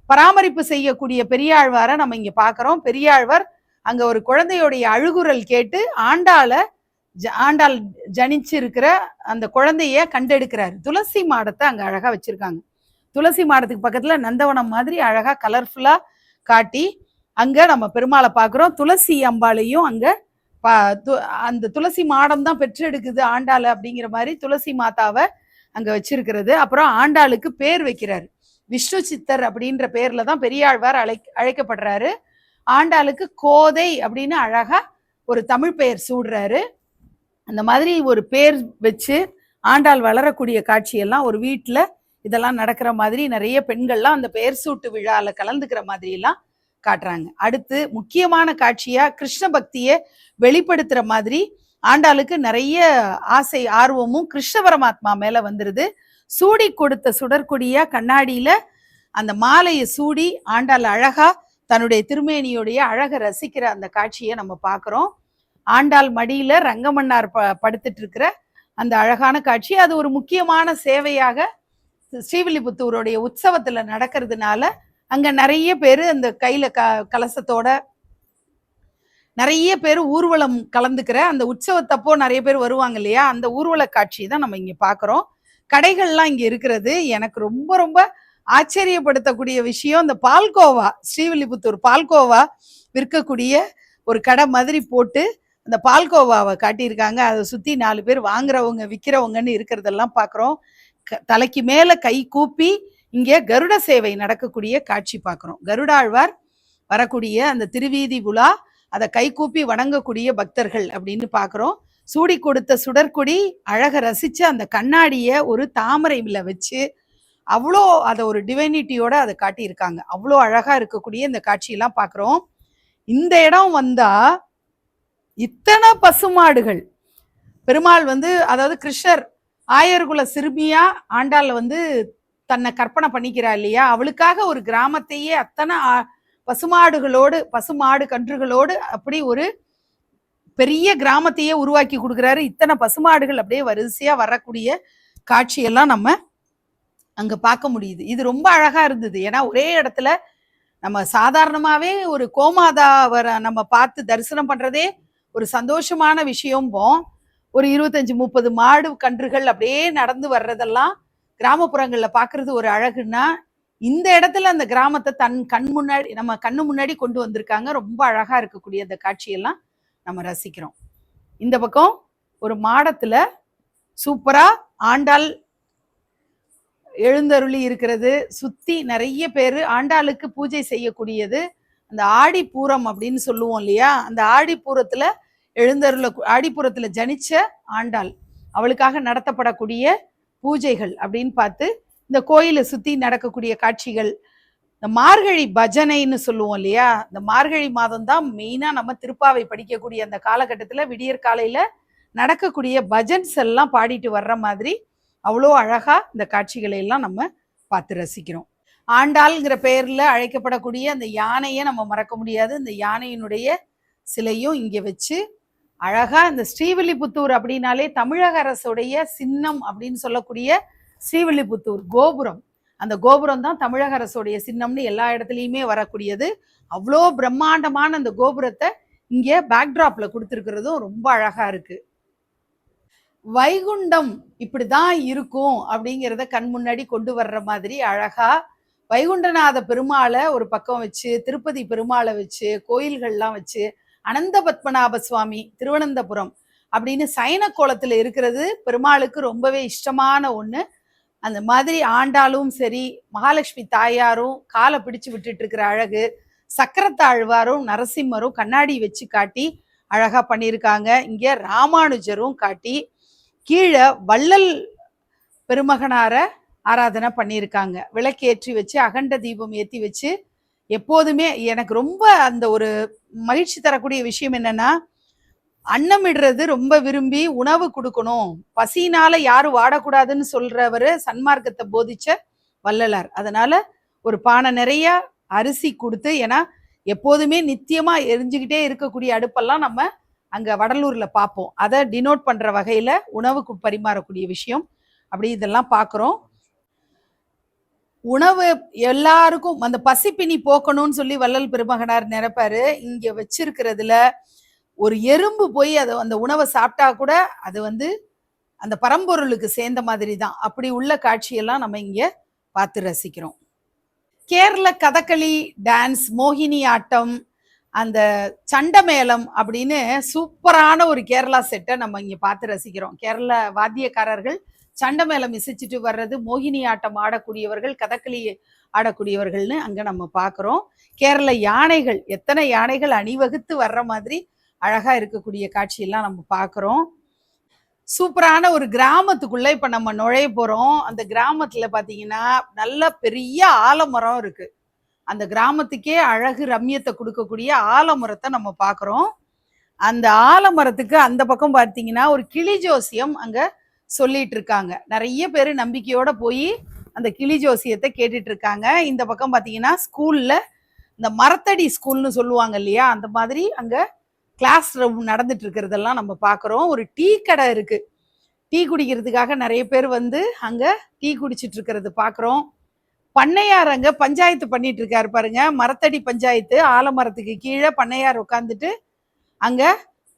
பராமரிப்பு செய்யக்கூடிய பெரியாழ்வாரை நம்ம இங்க பாக்குறோம். பெரியாழ்வார் அங்க ஒரு குழந்தையோடைய அழுகுரல் கேட்டு ஆண்டாள் ஜனிச்சு இருக்கிற அந்த குழந்தைய கண்டெடுக்கிறாரு. துளசி மாடத்தை அங்க அழகா வச்சிருக்காங்க. துளசி மாடத்துக்கு பக்கத்துல நந்தவனம் மாதிரி அழகா கலர்ஃபுல்லா காட்டி அங்க நம்ம பெருமாளை பாக்குறோம். துளசி அம்பாளையும் அங்க அந்த துளசி மாடம் தான் பெற்றெடுக்குது ஆண்டாளை அப்படிங்கிற மாதிரி துளசி மாதாவை அங்க வச்சிருக்கிறது. அப்புறம் ஆண்டாளுக்கு பேர் வைக்கிறாரு. விஷ்ணு சித்தர் அப்படின்ற பேர்ல தான் பெரியாழ்வார் அழைக்கப்படுறாரு. ஆண்டாளுக்கு கோதை அப்படின்னு அழகா ஒரு தமிழ் பெயர் சூடுறாரு. அந்த மாதிரி ஒரு பேர் வச்சு ஆண்டாள் வளரக்கூடிய காட்சியெல்லாம் ஒரு வீட்டுல இதெல்லாம் நடக்கிற மாதிரி நிறைய பெண்கள்லாம் அந்த பெயர் சூட்டு விழால கலந்துக்கிற மாதிரி எல்லாம் காட்டுறாங்க. அடுத்து முக்கியமான காட்சியா கிருஷ்ண பக்தியை வெளிப்படுத்துற மாதிரி ஆண்டாளுக்கு நிறைய ஆசை ஆர்வமும் கிருஷ்ண பரமாத்மா மேல வந்துருது. சூடி கொடுத்த சுடற்கொடியா கண்ணாடியில அந்த மாலையை சூடி ஆண்டாள் அழகா தன்னுடைய திருமேனியோடைய அழகை ரசிக்கிற அந்த காட்சியை நம்ம பார்க்கிறோம். ஆண்டாள் மடியில ரங்கமன்னார் படுத்துட்டு இருக்கிற அந்த அழகான காட்சி, அது ஒரு முக்கியமான சேவையாக ஸ்ரீவில்லிபுத்தூருடைய உற்சவத்துல நடக்கிறதுனால அங்க நிறைய பேரு அந்த கையில கலசத்தோட நிறைய பேர் ஊர்வலம் கலந்துக்கிற அந்த உற்சவத்தப்போ நிறைய பேர் வருவாங்க இல்லையா, அந்த ஊர்வல காட்சி தான் நம்ம இங்க பாக்குறோம். கடைகள்லாம் இங்க இருக்கிறது எனக்கு ரொம்ப ரொம்ப ஆச்சரியப்படுத்தக்கூடிய விஷயம். இந்த பால்கோவா, ஸ்ரீவில்லிபுத்தூர் பால்கோவா விற்கக்கூடிய ஒரு கடை மாதிரி போட்டு அந்த பால்கோவாவை காட்டியிருக்காங்க. அதை சுத்தி 4 பேர் வாங்குறவங்க விற்கிறவங்கன்னு இருக்கிறதெல்லாம் பாக்குறோம். தலைக்கு மேல கை கூப்பி இங்கே கருட சேவை நடக்கக்கூடிய காட்சி பார்க்கிறோம். கருடாழ்வார் வரக்கூடிய அந்த திருவீதி உலா, அதை கை கூப்பி வணங்கக்கூடிய பக்தர்கள் அப்படின்னு பாக்குறோம். சூடி கொடுத்த சுடற்கொடி அழக ரசிச்சு அந்த கண்ணாடிய ஒரு தாமரையில வச்சு அவ்வளோ அதை ஒரு டிவைனிட்டியோட அதை காட்டியிருக்காங்க. அவ்வளோ அழகா இருக்கக்கூடிய இந்த காட்சியெல்லாம் பாக்குறோம். இந்த இடம் வந்தா இத்தனை பசுமாடுகள். பெருமாள் அதாவது கிருஷ்ணர் ஆயர்குல சிறுமியா ஆண்டாள் தன்னை கற்பனை பண்ணிக்கிறா இல்லையா, அவளுக்காக ஒரு கிராமத்தையே அத்தனை பசுமாடுகளோடு பசுமாடு கன்றுகளோடு அப்படி ஒரு பெரிய கிராமத்தையே உருவாக்கி கொடுக்குறாரு. இத்தனை பசுமாடுகள் அப்படியே வரிசையா வரக்கூடிய காட்சியெல்லாம் நம்ம அங்க பார்க்க முடியுது. இது ரொம்ப அழகா இருந்தது. ஏன்னா ஒரே இடத்துல நம்ம சாதாரணமாவே ஒரு கோமாதாவரை நம்ம பார்த்து தரிசனம் பண்றதே ஒரு சந்தோஷமான விஷயம். ஒரு 25-30 மாடு கன்றுகள் அப்படியே நடந்து வர்றதெல்லாம் கிராமப்புறங்கள்ல பாக்குறது ஒரு அழகுன்னா, இந்த இடத்துல அந்த கிராமத்தை தன் கண் முன்னாடி நம்ம கண்ணு முன்னாடி கொண்டு வந்திருக்காங்க. ரொம்ப அழகா இருக்கக்கூடிய அந்த காட்சியெல்லாம் நம்ம ரசிக்கிறோம். இந்த பக்கம் ஒரு மாடத்துல சூப்பரா ஆண்டாள் எழுந்தருளி இருக்கிறது. சுத்தி நிறைய பேரு ஆண்டாளுக்கு பூஜை செய்யக்கூடியது. அந்த ஆடிப்பூரம் அப்படின்னு சொல்லுவோம் இல்லையா, அந்த ஆடிப்பூரத்துல ஆடிப்புறத்துல ஜனிச்ச ஆண்டாள் அவளுக்காக நடத்தப்படக்கூடிய பூஜைகள் அப்படின்னு பார்த்து இந்த கோயிலை சுத்தி நடக்கக்கூடிய காட்சிகள். இந்த மார்கழி பஜனைன்னு சொல்லுவோம் இல்லையா, இந்த மார்கழி மாதம் தான் மெயினா நம்ம திருப்பாவை படிக்கக்கூடிய அந்த காலகட்டத்துல விடியற் காலையில நடக்கக்கூடிய பஜன்ஸ் எல்லாம் பாடிட்டு வர்ற மாதிரி அவ்வளோ அழகா இந்த காட்சிகளை எல்லாம் நம்ம பார்த்து ரசிக்கிறோம். ஆண்டாள்ங்கிற பெயர்ல அழைக்கப்படக்கூடிய அந்த யானையை நம்ம மறக்க முடியாது. இந்த யானையினுடைய சிலையும் இங்க வச்சு அழகா இந்த ஸ்ரீவில்லிபுத்தூர் அப்படின்னாலே தமிழக அரசுடைய சின்னம் அப்படின்னு சொல்லக்கூடிய ஸ்ரீவில்லிபுத்தூர் கோபுரம், அந்த கோபுரம் தான் தமிழக அரசுடைய சின்னம்னு எல்லா இடத்துலையுமே வரக்கூடியது. அவ்வளோ பிரம்மாண்டமான அந்த கோபுரத்தை இங்கே பேக்ட்ராப்ல கொடுத்துருக்கிறதும் ரொம்ப அழகா இருக்கு. வைகுண்டம் இப்படிதான் இருக்கும் அப்படிங்கிறத கண் முன்னாடி கொண்டு வர்ற மாதிரி அழகா வைகுண்டநாத பெருமாளை ஒரு பக்கம் வச்சு, திருப்பதி பெருமாளை வச்சு, கோயில்கள்லாம் வச்சு, அனந்த பத்மநாப சுவாமி திருவனந்தபுரம் அப்படின்னு சயன கோலத்துல இருக்கிறது பெருமாளுக்கு ரொம்பவே இஷ்டமான ஒண்ணு. அந்த மாதிரி ஆண்டாலும் சரி, மகாலட்சுமி தாயாரும் காலை பிடிச்சு விட்டுட்டு இருக்கிற அழகு, சக்கரத்தாழ்வாரும் நரசிம்மரும் கண்ணாடி வச்சு காட்டி அழகா பண்ணியிருக்காங்க. இங்க ராமானுஜரும் காட்டி கீழே வள்ளல் பெருமகனார ஆராதனை பண்ணியிருக்காங்க. விளக்கேற்றி வச்சு அகண்ட தீபம் ஏற்றி வச்சு, எப்போதுமே எனக்கு ரொம்ப அந்த ஒரு மகிழ்ச்சி தரக்கூடிய விஷயம் என்னன்னா, அன்னமிடுறது ரொம்ப விரும்பி உணவு கொடுக்கணும், பசினால யாரும் வாடக்கூடாதுன்னு சொல்றவரு சன்மார்க்கத்தை போதிச்ச வள்ளலார். அதனால ஒரு பானை நிறைய அரிசி கொடுத்து, ஏன்னா எப்போதுமே நித்தியமா எரிஞ்சுக்கிட்டே இருக்கக்கூடிய அடுப்பெல்லாம் நம்ம அங்க வடலூர்ல பார்ப்போம். அதை டினோட் பண்ற வகையில உணவுக்கு பரிமாறக்கூடிய விஷயம் அப்படி இதெல்லாம் பார்க்குறோம். உணவு எல்லாருக்கும் அந்த பசிப்பினி போக்கணும்னு சொல்லி வள்ளல் பெருமகனார் நினைப்பாரு. இங்க வச்சிருக்கிறதுல ஒரு எறும்பு போய் அதை அந்த உணவை சாப்பிட்டா கூட அது அந்த பரம்பொருளுக்கு சேர்ந்த மாதிரி தான். அப்படி உள்ள காட்சியெல்லாம் நம்ம இங்க பார்த்து ரசிக்கிறோம். கேரள கதகளி டான்ஸ், மோகினி ஆட்டம், அந்த சண்டமேளம் அப்படின்னு சூப்பரான ஒரு கேரளா செட்டை நம்ம இங்க பார்த்து ரசிக்கிறோம். கேரள வாத்தியக்காரர்கள் சண்டமேளம் இசைச்சிட்டு வர்றது, மோகினி ஆட்டம் ஆடக்கூடியவர்கள், கதகளி ஆடக்கூடியவர்கள்னு அங்க நம்ம பார்க்குறோம். கேரள யானைகள், எத்தனை யானைகள் அணிவகுத்து வர்ற மாதிரி அழகா இருக்கக்கூடிய காட்சியெல்லாம் நம்ம பார்க்குறோம். சூப்பரான ஒரு கிராமத்துக்குள்ள இப்ப நம்ம நுழைய போறோம். அந்த கிராமத்துல பாத்தீங்கன்னா நல்ல பெரிய ஆலமரம் இருக்கு. அந்த கிராமத்துக்கே அழகு ரம்யத்தை கொடுக்கக்கூடிய ஆலமரத்தை நம்ம பார்க்குறோம். அந்த ஆலமரத்துக்கு அந்த பக்கம் பார்த்தீங்கன்னா ஒரு கிளி ஜோசியம் அங்க சொல்லிட்டு இருக்காங்க. நிறைய பேர் நம்பிக்கையோட போய் அந்த கிளி ஜோசியத்தை கேட்டுட்டு இருக்காங்க. இந்த பக்கம் பார்த்தீங்கன்னா ஸ்கூல்ல இந்த மரத்தடி ஸ்கூல்னு சொல்லுவாங்க இல்லையா, அந்த மாதிரி அங்க கிளாஸ் ரூம் நடந்துட்டு இருக்கிறதெல்லாம் நம்ம பார்க்குறோம். ஒரு டீ கடை இருக்கு, டீ குடிக்கிறதுக்காக நிறைய பேர் அங்க டீ குடிச்சிட்டு இருக்கிறது பார்க்குறோம். பண்ணையார் அங்க பஞ்சாயத்து பண்ணிட்டு இருக்காரு பாருங்க, மரத்தடி பஞ்சாயத்து. ஆலமரத்துக்கு கீழே பண்ணையார் உட்காந்துட்டு அங்க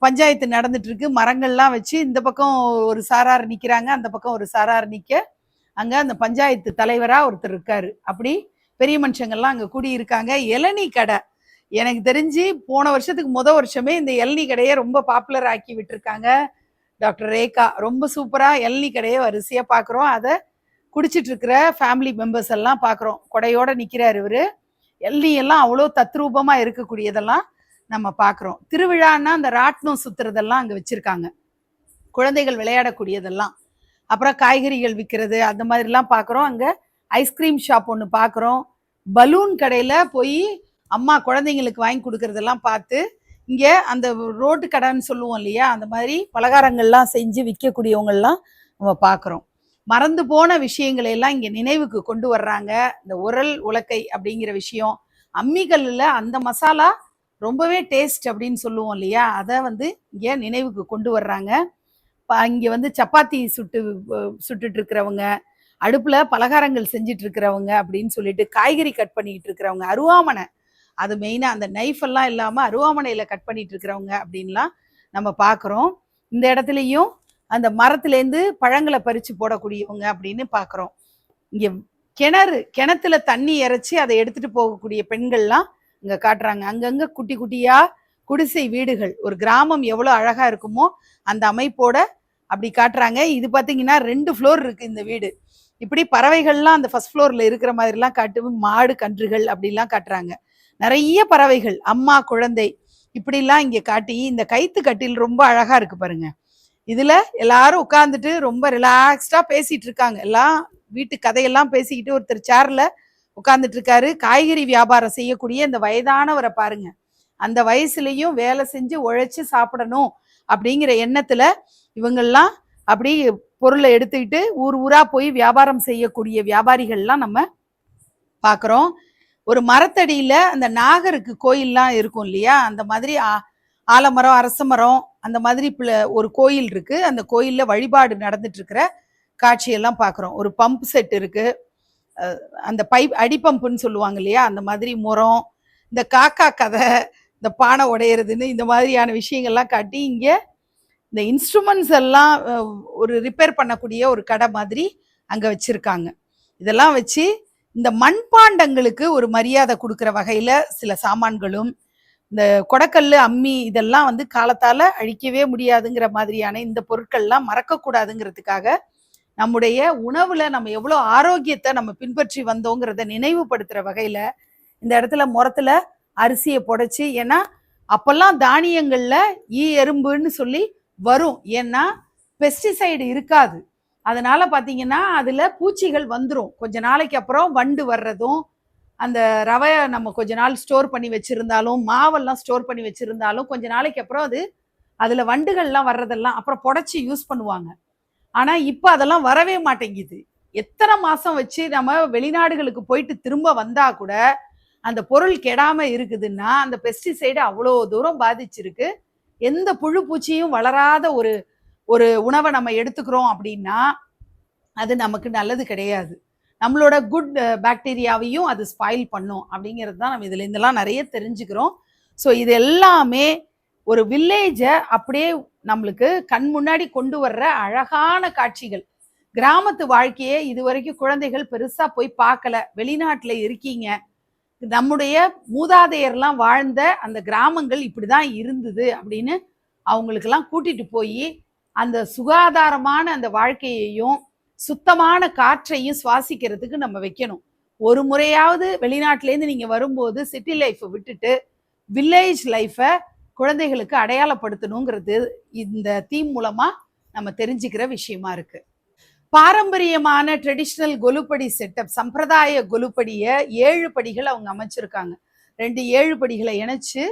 பஞ்சாயத்து நடந்துட்டு இருக்கு. மரங்கள்லாம் வச்சு இந்த பக்கம் ஒரு சாரார் நிக்கிறாங்க, அந்த பக்கம் ஒரு சாரார் நிக்க அங்க அந்த பஞ்சாயத்து தலைவரா ஒருத்தர் இருக்காரு. அப்படி பெரிய மனுஷங்கள்லாம் அங்க கூடி இருக்காங்க. இளநீ கடை, எனக்கு தெரிஞ்சு போன வருஷத்துக்கு வருஷமே இந்த இளநீ கடையை ரொம்ப பாப்புலர் ஆக்கி விட்டுருக்காங்க. டாக்டர் ரேகா ரொம்ப சூப்பரா இளநீ கடையை வரிசையா பாக்குறோம். அதை குடிச்சிட்டு இருக்கிற ஃபேமிலி மெம்பர்ஸ் எல்லாம் பார்க்குறோம். கொடையோட நிற்கிறாரு இவரு. இளநீ எல்லாம் அவ்வளோ தத்ரூபமா இருக்கக்கூடியதெல்லாம் நம்ம பார்க்குறோம். திருவிழான்னா அந்த ராட்னம் சுத்துறதெல்லாம் அங்கே வச்சிருக்காங்க, குழந்தைகள் விளையாடக்கூடியதெல்லாம். அப்புறம் காய்கறிகள் விற்கிறது அந்த மாதிரிலாம் பார்க்குறோம். அங்கே ஐஸ்கிரீம் ஷாப் ஒன்று பார்க்குறோம். பலூன் கடையில் போய் அம்மா குழந்தைங்களுக்கு வாங்கி கொடுக்கறதெல்லாம் பார்த்து இங்க அந்த ரோட்டு கடைன்னு சொல்லுவோம் இல்லையா, அந்த மாதிரி பலகாரங்கள்லாம் செஞ்சு விற்கக்கூடியவங்கெல்லாம் நம்ம பார்க்குறோம். மறந்து போன விஷயங்களை எல்லாம் இங்க நினைவுக்கு கொண்டு வர்றாங்க. இந்த உரல் உலக்கை அப்படிங்கிற விஷயம், அம்மிக்கல்லுல அந்த மசாலா ரொம்பவே டேஸ்ட் அப்படின்னு சொல்லுவோம் இல்லையா, அதை வந்து இங்க நினைவுக்கு கொண்டு வர்றாங்க. இங்க வந்து சப்பாத்தி சுட்டுட்டு இருக்கிறவங்க, அடுப்புல பலகாரங்கள் செஞ்சுட்டு இருக்கிறவங்க அப்படின்னு சொல்லிட்டு, காய்கறி கட் பண்ணிட்டு இருக்கிறவங்க, அருவாமனை, அது மெயினா அந்த நைஃப் எல்லாம் இல்லாம அருவாமனையில கட் பண்ணிட்டு இருக்கிறவங்க அப்படின்லாம் நம்ம பார்க்குறோம். இந்த இடத்துலையும் அந்த மரத்துலேருந்து பழங்களை பறிச்சு போடக்கூடியவங்க அப்படின்னு பார்க்குறோம். இங்க கிணத்துல தண்ணி இறைச்சி அதை எடுத்துட்டு போகக்கூடிய பெண்கள்லாம் இங்க காட்டுறாங்க. அங்கங்க குட்டி குட்டியா குடிசை வீடுகள், ஒரு கிராமம் எவ்வளவு அழகா இருக்குமோ அந்த அமைப்போட அப்படி காட்டுறாங்க. இது பாத்தீங்கன்னா 2 ஃப்ளோர் இருக்கு இந்த வீடு. இப்படி பறவைகள்லாம் அந்த ஃபர்ஸ்ட் ஃப்ளோர்ல இருக்கிற மாதிரிலாம் காட்டு, மாடு கன்றுகள் அப்படிலாம் காட்டுறாங்க. நிறைய பறவைகள், அம்மா குழந்தை இப்படிலாம் இங்க காட்டி, இந்த கைத்து கட்டில் ரொம்ப அழகா இருக்கு பாருங்க. இதுல எல்லாரும் உட்கார்ந்துட்டு ரொம்ப ரிலாக்ஸ்டா பேசிட்டு இருக்காங்க. எல்லாம் வீட்டு கதையெல்லாம் பேசிக்கிட்டு ஒருத்தர் சேர்ல உட்கார்ந்துட்டு இருக்காரு. காய்கறி வியாபாரம் செய்யக்கூடிய இந்த வயதானவரை பாருங்க. அந்த வயசுலயும் வேலை செஞ்சு உழைச்சு சாப்பிடணும் அப்படிங்கிற எண்ணத்துல இவங்கெல்லாம் அப்படி பொருளை எடுத்துக்கிட்டு ஊர் ஊரா போய் வியாபாரம் செய்யக்கூடிய வியாபாரிகள்லாம் நம்ம பார்க்குறோம். ஒரு மரத்தடியில அந்த நாகருக்கு கோயில்லாம் இருக்கும் இல்லையா, அந்த மாதிரி ஆலமரம், அரச மரம், அந்த மாதிரி ஒரு கோயில் இருக்கு. அந்த கோயில்ல வழிபாடு நடந்துட்டு இருக்கிற காட்சியெல்லாம் பார்க்குறோம். ஒரு பம்ப் செட் இருக்கு, அந்த பைப் அடிப்பம்புன்னு சொல்லுவாங்க இல்லையா, அந்த மாதிரி முறம், இந்த காக்கா கதை, இந்த பானை உடையிறதுன்னு இந்த மாதிரியான விஷயங்கள்லாம் காட்டி, இங்க இந்த இன்ஸ்ட்ருமெண்ட்ஸ் எல்லாம் ஒரு ரிப்பேர் பண்ணக்கூடிய ஒரு கடை மாதிரி அங்க வச்சிருக்காங்க. இதெல்லாம் வச்சு இந்த மண்பாண்டங்களுக்கு ஒரு மரியாதை கொடுக்குற வகையில சில சாமான்களும், இந்த கொடக்கல்லு, அம்மி இதெல்லாம் வந்து காலத்தால அழிக்கவே முடியாதுங்கிற மாதிரியான இந்த பொருட்கள்லாம் மறக்கக்கூடாதுங்கிறதுக்காக நம்முடைய உணவுல நம்ம எவ்வளவு ஆரோக்கியத்தை நம்ம பின்பற்றி வந்தோங்கிறத நினைவுபடுத்துற வகையில இந்த இடத்துல முறத்துல அரிசியை புடைச்சு, ஏன்னா அப்பெல்லாம் தானியங்கள்ல எறும்புன்னு சொல்லி வரும், ஏன்னா பெஸ்டிசைடு இருக்காது. அதனால பாத்தீங்கன்னா அதுல பூச்சிகள் வந்துடும். கொஞ்ச நாளைக்கு அப்புறம் வண்டு வர்றதும், அந்த ரவையை நம்ம கொஞ்ச நாள் ஸ்டோர் பண்ணி வச்சிருந்தாலும், மாவெல்லாம் ஸ்டோர் பண்ணி வச்சிருந்தாலும் கொஞ்ச நாளைக்கு அப்புறம் அதுல வண்டுகள்லாம் வர்றதெல்லாம் அப்புறம் புடைச்சி யூஸ் பண்ணுவாங்க. ஆனா இப்ப அதெல்லாம் வரவே மாட்டேங்குது. எத்தனை மாசம் வச்சு நம்ம வெளிநாடுகளுக்கு போயிட்டு திரும்ப வந்தா கூட அந்த பொருள் கெடாம இருக்குதுன்னா அந்த பெஸ்டிசைடு அவ்வளோ தூரம் பாதிச்சிருக்கு. எந்த புழு பூச்சியும் வளராத ஒரு உணவை நம்ம எடுத்துக்கிறோம் அப்படின்னா அது நமக்கு நல்லது கிடையாது. நம்மளோட குட் பாக்டீரியாவையும் அது ஸ்பாயில் பண்ணும் அப்படிங்கிறது தான் நம்ம இதுல இருந்தெல்லாம் நிறைய தெரிஞ்சுக்கிறோம். ஸோ இது எல்லாமே ஒரு வில்லேஜை அப்படியே நம்மளுக்கு கண் முன்னாடி கொண்டு வர்ற அழகான காட்சிகள். கிராமத்து வாழ்க்கையே இதுவரைக்கும் குழந்தைகள் பெருசா போய் பார்க்கல, வெளிநாட்டுல இருக்கீங்க, நம்முடைய மூதாதையர்லாம் வாழ்ந்த அந்த கிராமங்கள் இப்படிதான் இருந்தது அப்படின்னு அவங்களுக்கெல்லாம் கூட்டிட்டு போய் அந்த சுகாதாரமான அந்த வாழ்க்கையையும் சுத்தமான காற்றையும் சுவாசிக்கிறதுக்கு நம்ம வைக்கணும். ஒரு முறையாவது வெளிநாட்டிலேருந்து நீங்க வரும்போது சிட்டி லைஃப்பை விட்டுட்டு வில்லேஜ் லைஃபை குழந்தைகளுக்கு அடையாளப்படுத்தணுங்கிறது இந்த தீம் மூலமா நம்ம தெரிஞ்சுக்கிற விஷயமா இருக்கு. பாரம்பரியமான ட்ரெடிஷ்னல் கொலுப்படி செட்டப், சம்பிரதாய கொலுப்படிய 7 படிகள் அவங்க அமைச்சிருக்காங்க. 2 7 படிகளை இணைச்சு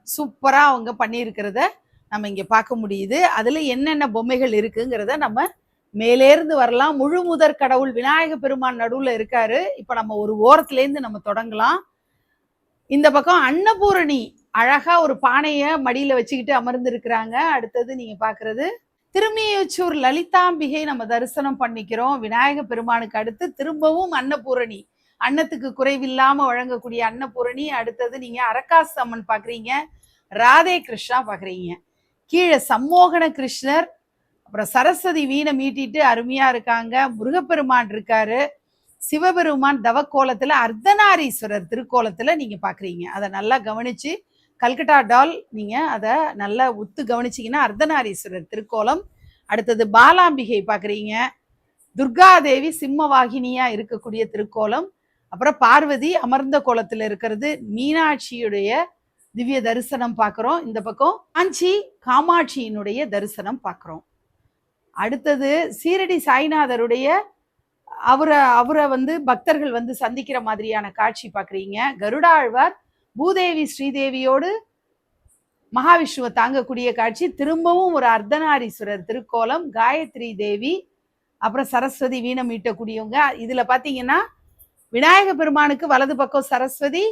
சூப்பரா அவங்க பண்ணியிருக்கிறத நம்ம இங்க பார்க்க முடியுது. அதுல என்னென்ன பொம்மைகள் இருக்குங்கிறத நம்ம மேலேருந்து வரலாம். முழு முதற் கடவுள் விநாயக பெருமான் நடுவுல இருக்காரு. இப்ப நம்ம ஒரு ஓரத்துலேருந்து நம்ம தொடங்கலாம். இந்த பக்கம் அன்னபூரணி அழகா ஒரு பானைய மடியில வச்சுக்கிட்டு அமர்ந்து இருக்கிறாங்க. அடுத்தது நீங்க பாக்குறது திருமியூச்சூர் லலிதாம்பிகை நம்ம தரிசனம் பண்ணிக்கிறோம். விநாயக பெருமானுக்கு அடுத்து திரும்பவும் அன்னபூரணி, அன்னத்துக்கு குறைவில்லாம வழங்கக்கூடிய அன்னபூரணி. அடுத்தது நீங்க அரக்காசு அம்மன் பாக்குறீங்க, ராதே கிருஷ்ணா பாக்குறீங்க. கீழே சம்மோகன கிருஷ்ணர், அப்புறம் சரஸ்வதி வீணை மீட்டிட்டு அருமையா இருக்காங்க. முருகப்பெருமான் இருக்காரு, சிவபெருமான் தவக்கோலத்துல, அர்த்தநாரீஸ்வரர் திருக்கோலத்துல நீங்க பாக்குறீங்க. அதை நல்லா கவனிச்சு கல்கட்டா டால் நீங்க அதை நல்லா உத்து கவனிச்சிங்கன்னா அர்த்தநாரீஸ்வரர் திருக்கோலம். அடுத்தது பாலாம்பிகை பாக்குறீங்க, துர்காதேவி சிம்மவாகினியா இருக்கக்கூடிய திருக்கோலம். அப்புறம் பார்வதி அமர்ந்த கோலத்துல இருக்கிறது, மீனாட்சியுடைய திவ்ய தரிசனம் பார்க்கிறோம். இந்த பக்கம் காஞ்சி காமாட்சியினுடைய தரிசனம் பார்க்கிறோம். அடுத்தது சீரடி சாய்நாதருடைய அவரை வந்து பக்தர்கள் வந்து சந்திக்கிற மாதிரியான காட்சி பார்க்குறீங்க. கருடாழ்வார் பூதேவி ஸ்ரீதேவியோடு மகாவிஷ்ணுவை தாங்கக்கூடிய காட்சி. திரும்பவும் ஒரு அர்த்தநாரீஸ்வரர் திருக்கோலம், காயத்ரி தேவி, அப்புறம் சரஸ்வதி வீணை மீட்டக்கூடியவங்க. இதுல பாத்தீங்கன்னா விநாயக பெருமானுக்கு வலது பக்கம் சரஸ்வதி,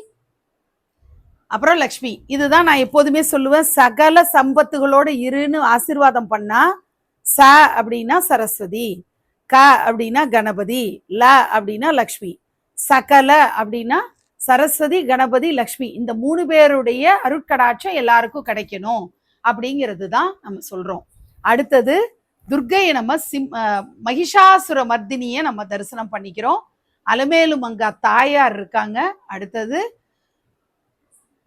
அப்புறம் லக்ஷ்மி. இதுதான் நான் எப்போதுமே சொல்லுவேன், சகல சம்பத்துகளோட இருன்னு ஆசீர்வாதம் பண்ணா ச அப்படின்னா சரஸ்வதி, க அப்படின்னா கணபதி, ல அப்படின்னா லக்ஷ்மி, சகல அப்படின்னா சரஸ்வதி கணபதி லக்ஷ்மி. இந்த 3 பேருடைய அருட்கடாட்சம் எல்லாருக்கும் கிடைக்கணும் அப்படிங்கிறது தான் நம்ம சொல்றோம். அடுத்தது துர்க்கையை நம்ம மகிஷாசுர மர்தினியை நம்ம தரிசனம் பண்ணிக்கிறோம். அலமேலு மங்கா தாயார் இருக்காங்க. அடுத்தது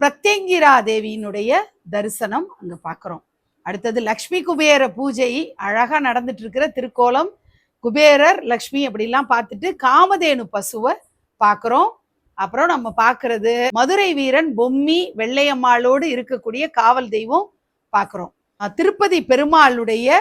பிரத்யங்கிரா தேவியினுடைய தரிசனம் அங்க பாக்குறோம். அடுத்தது லக்ஷ்மி குபேர பூஜை அழகா நடந்துட்டு இருக்கிற திருக்கோலம். குபேரர் லக்ஷ்மி அப்படிலாம் பார்த்துட்டு காமதேனு பசுவை பாக்குறோம். அப்புறம் நம்ம பாக்குறது மதுரை வீரன் பொம்மி வெள்ளையம்மாளோடு இருக்கக்கூடிய காவல் தெய்வம் பாக்குறோம். திருப்பதி பெருமாளுடைய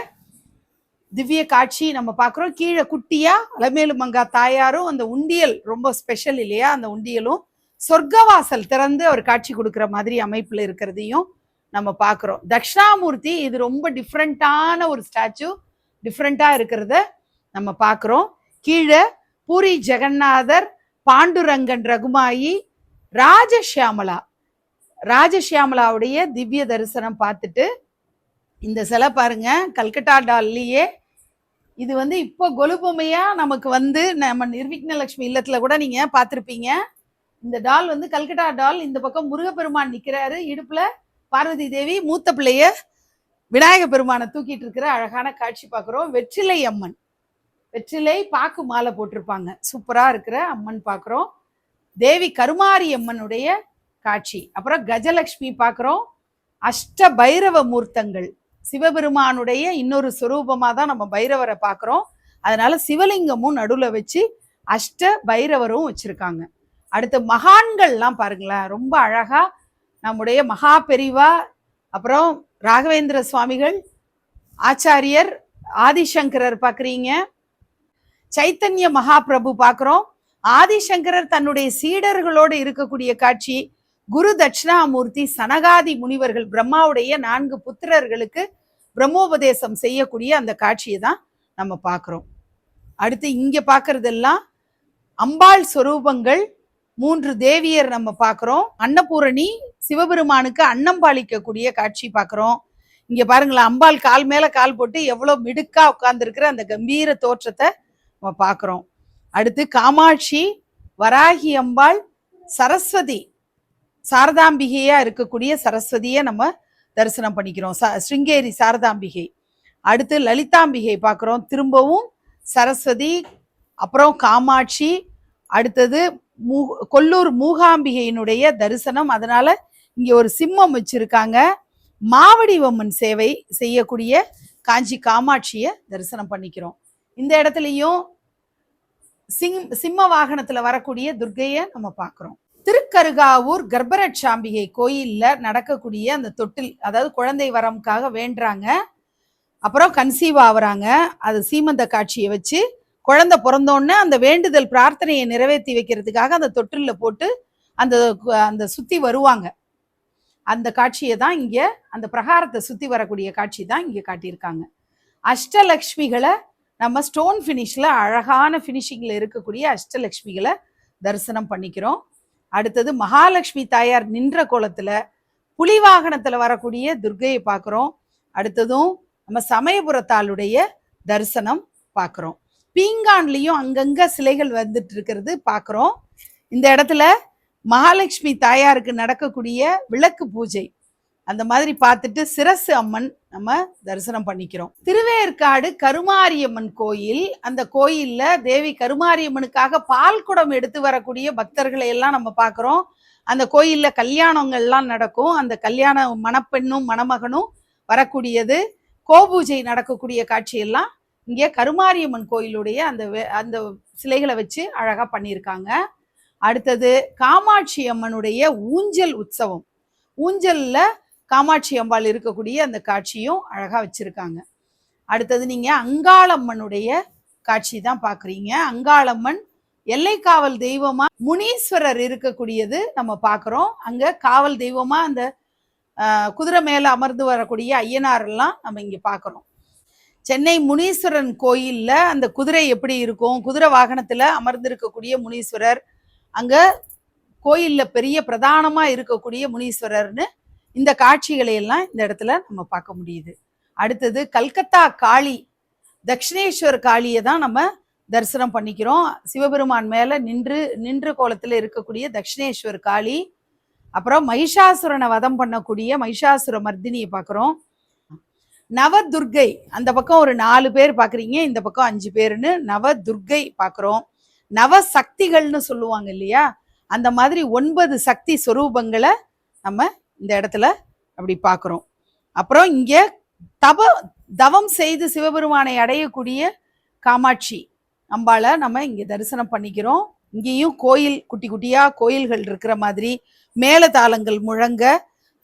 திவ்ய காட்சி நம்ம பாக்குறோம். கீழே குட்டியா அலமேலு மங்கா தாயாரும் அந்த உண்டியல் ரொம்ப ஸ்பெஷல் இல்லையா, அந்த உண்டியலும் சொர்க்கவாசல் திறந்து அவர் காட்சி கொடுக்குற மாதிரி அமைப்புல இருக்கிறதையும் நம்ம பாக்குறோம். தட்சிணாமூர்த்தி இது ரொம்ப டிஃப்ரெண்டான ஒரு ஸ்டாச்சு, டிஃப்ரெண்டா இருக்கிறத நம்ம பாக்குறோம். கீழே பூரி ஜெகநாதர், பாண்டுரங்கன் ரகுமாயி, ராஜஷியாமலாவுடைய திவ்ய தரிசனம் பார்த்துட்டு இந்த சிலை பாருங்க, கல்கட்டா டால்லையே. இது இப்போ கொலுபொம்மையா நமக்கு நம்ம நிர்விக்னலட்சுமி இல்லத்துல கூட நீங்க பார்த்திருப்பீங்க. இந்த டால் கல்கட்டா டால். இந்த பக்கம் முருகப்பெருமான் நிக்கிறாரு, இடுப்புல பார்வதி தேவி மூத்த பிள்ளைய விநாயக பெருமானை தூக்கிட்டு இருக்கிற அழகான காட்சி பார்க்கிறோம். வெற்றிலை அம்மன், வெற்றிலை பாக்கு மாலை போட்டிருப்பாங்க, சூப்பரா இருக்கிற அம்மன் பார்க்கிறோம். தேவி கருமாரி அம்மனுடைய காட்சி. அப்புறம் கஜலட்சுமி பார்க்கிறோம். அஷ்ட பைரவ மூர்த்தங்கள், சிவபெருமானுடைய இன்னொரு சுரூபமா தான் நம்ம பைரவரை பார்க்கிறோம். அதனால சிவலிங்கமும் நடுவுல வச்சு அஷ்ட பைரவரும் வச்சிருக்காங்க. அடுத்து மகான்கள்லாம் பாருங்களேன், ரொம்ப அழகா நம்முடைய மகா பெரிவா, அப்புறம் ராகவேந்திர சுவாமிகள், ஆச்சாரியர், ஆதிசங்கரர் பார்க்குறீங்க, சைத்தன்ய மகாபிரபு பார்க்குறோம். ஆதிசங்கரர் தன்னுடைய சீடர்களோடு இருக்கக்கூடிய காட்சி. குரு தட்சிணாமூர்த்தி சனகாதி முனிவர்கள், பிரம்மாவுடைய 4 புத்திரர்களுக்கு பிரம்மோபதேசம் செய்யக்கூடிய அந்த காட்சியை தான் நம்ம பார்க்குறோம். அடுத்து இங்க பார்க்கறதெல்லாம் அம்பாள் சொரூபங்கள், 3 தேவியர் நம்ம பார்க்குறோம். அன்னபூரணி சிவபெருமானுக்கு அன்னம் பாலிக்கக்கூடிய காட்சி பார்க்குறோம். இங்க பாருங்களேன், அம்பாள் கால் மேல கால் போட்டு எவ்வளவு மிடுக்கா உட்கார்ந்துருக்கிற அந்த கம்பீர தோற்றத்தை நம்ம பார்க்குறோம். அடுத்து காமாட்சி, வராகி அம்பாள், சரஸ்வதி சாரதாம்பிகையா இருக்கக்கூடிய சரஸ்வதியை நம்ம தரிசனம் பண்ணிக்கிறோம். ஸ்ருங்கேரி சாரதாம்பிகை. அடுத்து லலிதாம்பிகை பார்க்குறோம். திரும்பவும் சரஸ்வதி, அப்புறம் காமாட்சி. அடுத்தது கொல்லூர் மூகாம்பிகையினுடைய தரிசனம். அதனால இங்க ஒரு சிம்மம் வச்சிருக்காங்க. மாவடிவம்மன் சேவை செய்யக்கூடிய காஞ்சி காமாட்சியை தரிசனம் பண்ணிக்கிறோம். இந்த இடத்துலையும் சிம்ம வாகனத்துல வரக்கூடிய துர்க்கையை நம்ம பார்க்கிறோம். திருக்கருகாவூர் கர்ப்பரட்சாம்பிகை கோயில்ல நடக்கக்கூடிய அந்த தொட்டில், அதாவது குழந்தை வரம்காக வேண்டுறாங்க, அப்புறம் கன்சீவ் ஆகுறாங்க. அது சீமந்த காட்சியை வச்சு குழந்தை பிறந்தோடனே அந்த வேண்டுதல் பிரார்த்தனையை நிறைவேற்றி வைக்கிறதுக்காக அந்த தொட்டில்ல போட்டு அந்த அந்த சுத்தி வருவாங்க. அந்த காட்சியை தான் இங்க, அந்த பிரகாரத்தை சுத்தி வரக்கூடிய காட்சி தான் இங்க காட்டியிருக்காங்க. அஷ்டலக்ஷ்மிகளை நம்ம ஸ்டோன் ஃபினிஷ்ல அழகான ஃபினிஷிங்ல இருக்கக்கூடிய அஷ்டலக்ஷ்மிகளை தரிசனம் பண்ணிக்கிறோம். அடுத்தது மகாலட்சுமி தாயார் நின்ற கோலத்துல புலி வாகனத்துல வரக்கூடிய துர்க்கையை பார்க்கிறோம். அடுத்ததும் நம்ம சமயபுரத்தாளுடைய தரிசனம் பார்க்கிறோம். பீங்கான்லயும் அங்கங்க சிலைகள் வந்துட்டு இருக்கிறது பார்க்கிறோம். இந்த இடத்துல மகாலட்சுமி தாயாருக்கு நடக்கக்கூடிய விளக்கு பூஜை அந்த மாதிரி பார்த்துட்டு சிரசு அம்மன் நம்ம தரிசனம் பண்ணிக்கிறோம். திருவேற்காடு கருமாரியம்மன் கோயில், அந்த கோயில்ல தேவி கருமாரியம்மனுக்காக பால் குடம் எடுத்து வரக்கூடிய பக்தர்களை எல்லாம் நம்ம பார்க்கிறோம். அந்த கோயில்ல கல்யாணங்கள்லாம் நடக்கும். அந்த கல்யாண மணப்பெண்ணும் மணமகனும் வரக்கூடியது, கோபூஜை நடக்கக்கூடிய காட்சியெல்லாம் இங்கே கருமாரியம்மன் கோயிலுடைய அந்த சிலைகளை வச்சு அழகா பண்ணியிருக்காங்க. அடுத்தது காமாட்சி அம்மனுடைய ஊஞ்சல் உற்சவம். ஊஞ்சல்ல காமாட்சி அம்பாள் இருக்கக்கூடிய அந்த காட்சியும் அழகா வச்சிருக்காங்க. அடுத்தது நீங்க அங்காளம்மனுடைய காட்சி தான் பாக்குறீங்க. அங்காளம்மன் எல்லை காவல் தெய்வமா முனீஸ்வரர் இருக்கக்கூடியது நம்ம பார்க்கிறோம். அங்க காவல் தெய்வமா அந்த குதிரை மேல அமர்ந்து வரக்கூடிய ஐயனார் எல்லாம் நம்ம இங்க பார்க்கிறோம். சென்னை முனீஸ்வரன் கோயில்ல அந்த குதிரை எப்படி இருக்கும், குதிரை வாகனத்துல அமர்ந்து இருக்கக்கூடிய முனீஸ்வரர், அங்க கோயில்ல பெரிய பிரதானமா இருக்கக்கூடிய முனீஸ்வரர்னு இந்த காட்சிகளை எல்லாம் இந்த இடத்துல நம்ம பார்க்க முடியுது. அடுத்தது கல்கத்தா காளி, தட்சிணேஸ்வர் காளியை தான் நம்ம தரிசனம் பண்ணிக்கிறோம். சிவபெருமான் மேல நின்ற கோலத்துல இருக்கக்கூடிய தட்சிணேஸ்வர் காளி. அப்புறம் மகிஷாசுரனை வதம் பண்ணக்கூடிய மகிஷாசுர மர்தினியை பார்க்குறோம். நவதுர்கை, அந்த பக்கம் ஒரு 4 பேர் பார்க்குறீங்க, இந்த பக்கம் 5 பேருன்னு நவதுர்கை பார்க்குறோம். நவசக்திகள்னு சொல்லுவாங்க இல்லையா, அந்த மாதிரி 9 சக்தி சொரூபங்களை நம்ம இந்த இடத்துல அப்படி பார்க்குறோம். அப்புறம் இங்கே தவம் செய்து சிவபெருமானை அடையக்கூடிய காமாட்சி அம்பாளை நம்ம இங்கே தரிசனம் பண்ணிக்கிறோம். இங்கேயும் கோயில் குட்டி குட்டியாக கோயில்கள் இருக்கிற மாதிரி மேலதாளங்கள் முழங்க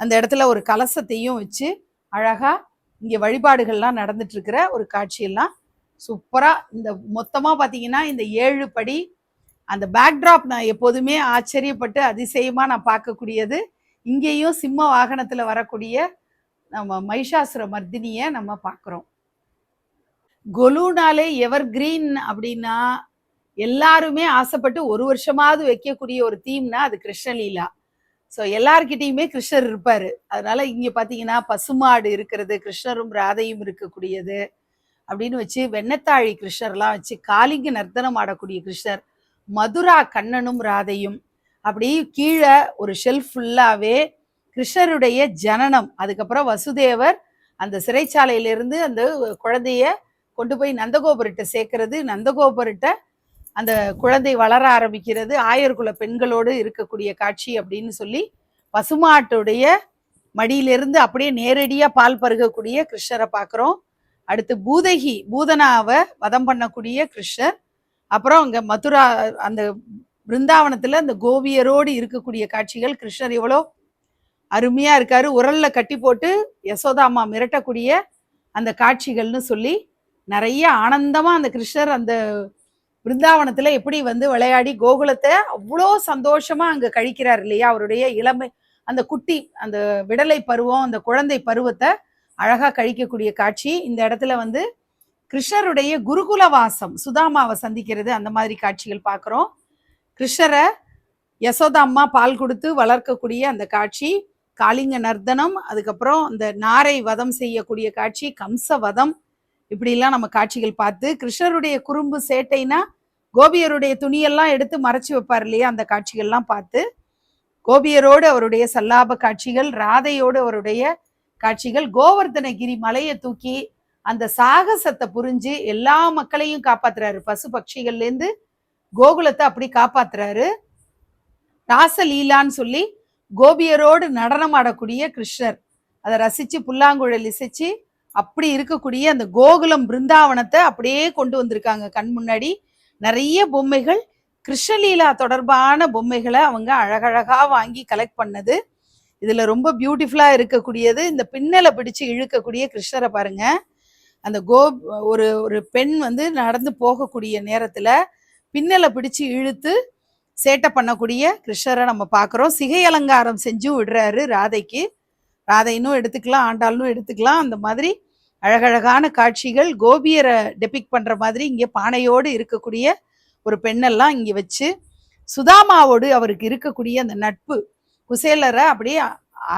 அந்த இடத்துல ஒரு கலசத்தையும் வச்சு அழகாக இங்கே வழிபாடுகள்லாம் நடந்துட்டு இருக்கிற ஒரு காட்சியெல்லாம் சூப்பராக. இந்த மொத்தமாக பார்த்தீங்கன்னா இந்த 7 படி அந்த பேக்ட்ராப் நான் எப்போதுமே ஆச்சரியப்பட்டு அதிசயமாக நான் பார்க்கக்கூடியது. இங்கேயும் சிம்ம வாகனத்தில் வரக்கூடிய நம்ம மகிஷாசுர மர்தினியை நம்ம பார்க்குறோம். கொலுனாலே எவர் கிரீன் அப்படின்னா எல்லாருமே ஆசைப்பட்டு ஒரு வருஷமாவது வைக்கக்கூடிய ஒரு தீம்னா அது கிருஷ்ணலீலா. ஸோ எல்லார்கிட்டையுமே கிருஷ்ணர் இருப்பார். அதனால இங்கே பார்த்தீங்கன்னா பசுமாடு இருக்கிறது, கிருஷ்ணரும் ராதையும் இருக்கக்கூடியது அப்படின்னு வச்சு வெண்ணத்தாழி கிருஷ்ணர்லாம் வச்சு காளிங்க நர்த்தனம் ஆடக்கூடிய கிருஷ்ணர், மதுரா கண்ணனும் ராதையும், அப்படி கீழே ஒரு ஷெல்ஃப் ஃபுல்லாகவே கிருஷ்ணருடைய ஜனனம், அதுக்கப்புறம் வசுதேவர் அந்த சிறைச்சாலையிலிருந்து அந்த குழந்தைய கொண்டு போய் நந்தகோபுரத்தை சேர்க்கறது, நந்தகோபுரட்ட அந்த குழந்தை வளர ஆரம்பிக்கிறது, ஆயர்குல பெண்களோடு இருக்கக்கூடிய காட்சி அப்படின்னு சொல்லி பசுமாட்டுடைய மடியிலிருந்து அப்படியே நேரடியாக பால் பருகக்கூடிய கிருஷ்ணரை பார்க்குறோம். அடுத்து பூதனாவை வதம் பண்ணக்கூடிய கிருஷ்ணர். அப்புறம் அங்கே மதுரா அந்த பிருந்தாவனத்தில் அந்த கோபியரோடு இருக்கக்கூடிய காட்சிகள். கிருஷ்ணர் எவ்வளோ அருமையாக இருக்காரு, உரல்ல கட்டி போட்டு யசோதாமா மிரட்டக்கூடிய அந்த காட்சிகள்னு சொல்லி நிறைய ஆனந்தமாக அந்த கிருஷ்ணர் அந்த பிருந்தாவனத்தில் எப்படி விளையாடி கோகுலத்தை அவ்வளோ சந்தோஷமாக அங்கே கழிக்கிறார் இல்லையா. அவருடைய இளமை, அந்த குட்டி, அந்த விடலை பருவம், அந்த குழந்தை பருவத்தை அழகாக கழிக்கக்கூடிய காட்சி. இந்த இடத்துல கிருஷ்ணருடைய குருகுல வாசம், சுதாமாவை சந்திக்கிறது, அந்த மாதிரி காட்சிகள் பார்க்குறோம். கிருஷ்ணரை யசோதாம்மா பால் கொடுத்து வளர்க்கக்கூடிய அந்த காட்சி, காளிங்க நர்த்தனம், அதுக்கப்புறம் அந்த நாரை வதம் செய்யக்கூடிய காட்சி, கம்ச வதம், இப்படிலாம் நம்ம காட்சிகள் பார்த்து கிருஷ்ணருடைய குறும்பு சேட்டைனா கோபியருடைய துணியெல்லாம் எடுத்து மறைச்சு வைப்பார் இல்லையா, அந்த காட்சிகள்லாம் பார்த்து கோபியரோடு அவருடைய சல்லாப காட்சிகள், ராதையோடு அவருடைய காட்சிகள், கோவர்தனகிரி மலையை தூக்கி அந்த சாகசத்தை புரிஞ்சு எல்லா மக்களையும் காப்பாத்துறாரு, பசு பட்சிகள்லேருந்து கோகுலத்தை அப்படி காப்பாத்துறாரு. ராசலீலான்னு சொல்லி கோபியரோடு நடனம் ஆடக்கூடிய கிருஷ்ணர், அதை ரசிச்சு புல்லாங்குழல் இசைச்சு அப்படி இருக்கக்கூடிய அந்த கோகுலம் பிருந்தாவனத்தை அப்படியே கொண்டு வந்திருக்காங்க கண் முன்னாடி. நிறைய பொம்மைகள், கிருஷ்ணலீலா தொடர்பான பொம்மைகளை அவங்க அழகழகா வாங்கி கலெக்ட் பண்ணது. இதுல ரொம்ப பியூட்டிஃபுல்லா இருக்கக்கூடியது இந்த பின்னலை பிடிச்சு இழுக்கக்கூடிய கிருஷ்ணரை பாருங்க. அந்த ஒரு பெண் நடந்து போகக்கூடிய நேரத்துல பின்னலை பிடிச்சு இழுத்து சேட்டை பண்ணக்கூடிய கிருஷ்ணரை நம்ம பார்க்குறோம். சிகை அலங்காரம் செஞ்சும் விடுறாரு ராதைக்கு. ராதைனும் எடுத்துக்கலாம், ஆண்டாள்னும் எடுத்துக்கலாம். அந்த மாதிரி அழகழகான காட்சிகள், கோபியரை டெபிக் பண்ற மாதிரி இங்கே பானையோடு இருக்கக்கூடிய ஒரு பெண்ணெல்லாம் இங்கே வச்சு, சுதாமாவோடு அவருக்கு இருக்கக்கூடிய அந்த நட்பு, குசேலரை அப்படியே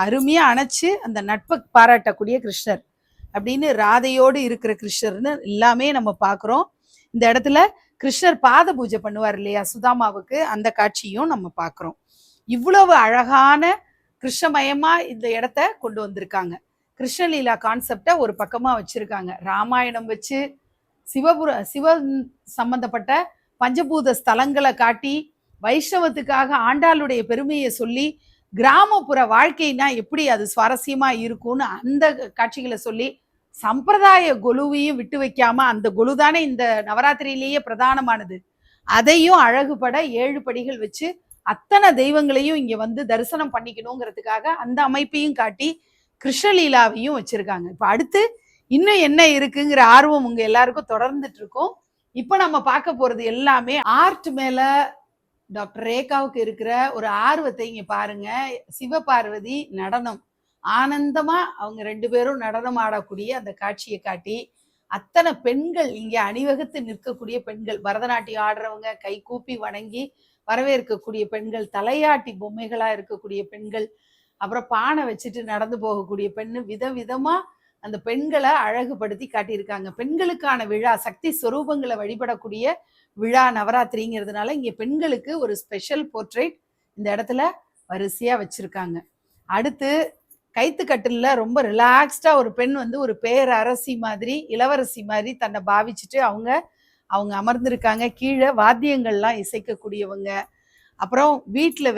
அருமையாக அணைச்சு அந்த நட்பை பாராட்டக்கூடிய கிருஷ்ணர் அப்படின்னு ராதையோடு இருக்கிற கிருஷ்ணர்னு எல்லாமே நம்ம பார்க்குறோம். இந்த இடத்துல கிருஷ்ணர் பாத பூஜை பண்ணுவார் இல்லையா சுதாமாவுக்கு, அந்த காட்சியும் நம்ம பார்க்குறோம். இவ்வளவு அழகான கிருஷ்ணமயமா இந்த இடத்த கொண்டு வந்திருக்காங்க. கிருஷ்ணலீலா கான்செப்டை ஒரு பக்கமாக வச்சிருக்காங்க. ராமாயணம் வச்சு சிவ சம்பந்தப்பட்ட பஞ்சபூத ஸ்தலங்களை காட்டி, வைஷ்ணவத்துக்காக ஆண்டாளுடைய பெருமையை சொல்லி, கிராமப்புற வாழ்க்கைனா எப்படி அது சுவாரஸ்யமா இருக்கும்னு அந்த காட்சிகளை சொல்லி, சம்பிரதாய கொலுவையும் விட்டு வைக்காம, அந்த கொலு தானே இந்த நவராத்திரியிலேயே பிரதானமானது, அதையும் அழகுபட 7 படிகள் வச்சு அத்தனை தெய்வங்களையும் இங்க தரிசனம் பண்ணிக்கணுங்கிறதுக்காக அந்த அமைப்பையும் காட்டி கிருஷ்ணலீலாவையும் வச்சிருக்காங்க. இப்ப அடுத்து இன்னும் என்ன இருக்குங்கிற ஆர்வம் உங்க எல்லாருக்கும் தொடர்ந்துட்டு இருக்கும். இப்ப நம்ம பார்க்க போறது எல்லாமே ஆர்ட் மேல டாக்டர் ரேகாவுக்கு இருக்கிற ஒரு ஆர்வத்தை இங்க பாருங்க. சிவபார்வதி நடனம் ஆனந்தமா அவங்க 2 பேரும் நடனம் ஆடக்கூடிய அந்த காட்சியை காட்டி அத்தனை பெண்கள் இங்க அணிவகுத்து நிற்கக்கூடிய பெண்கள், பரதநாட்டியம் ஆடுறவங்க, கை கூப்பி வணங்கி வரவேற்கக்கூடிய பெண்கள், தலையாட்டி பொம்மைகளா இருக்கக்கூடிய பெண்கள், அப்புறம் பானை வச்சுட்டு நடந்து போகக்கூடிய பெண்ணு, விதவிதமா அந்த பெண்களை அழகுபடுத்தி காட்டியிருக்காங்க. பெண்களுக்கான விழா, சக்தி ஸ்வரூபங்களை வழிபடக்கூடிய விழா நவராத்திரிங்கிறதுனால இங்க பெண்களுக்கு ஒரு ஸ்பெஷல் போர்ட்ரேட் இந்த இடத்துல வரிசையா வச்சிருக்காங்க. அடுத்து கைத்துக்கட்டில ரொம்ப ரிலாக்ஸ்டா ஒரு பெண் வந்து ஒரு பேரரசி மாதிரி, இளவரசி மாதிரி தன்னை பாவிச்சுட்டு அவங்க அமர்ந்திருக்காங்க. கீழே வாத்தியங்கள்லாம் இசைக்கக்கூடியவங்க. அப்புறம் வீட்டுல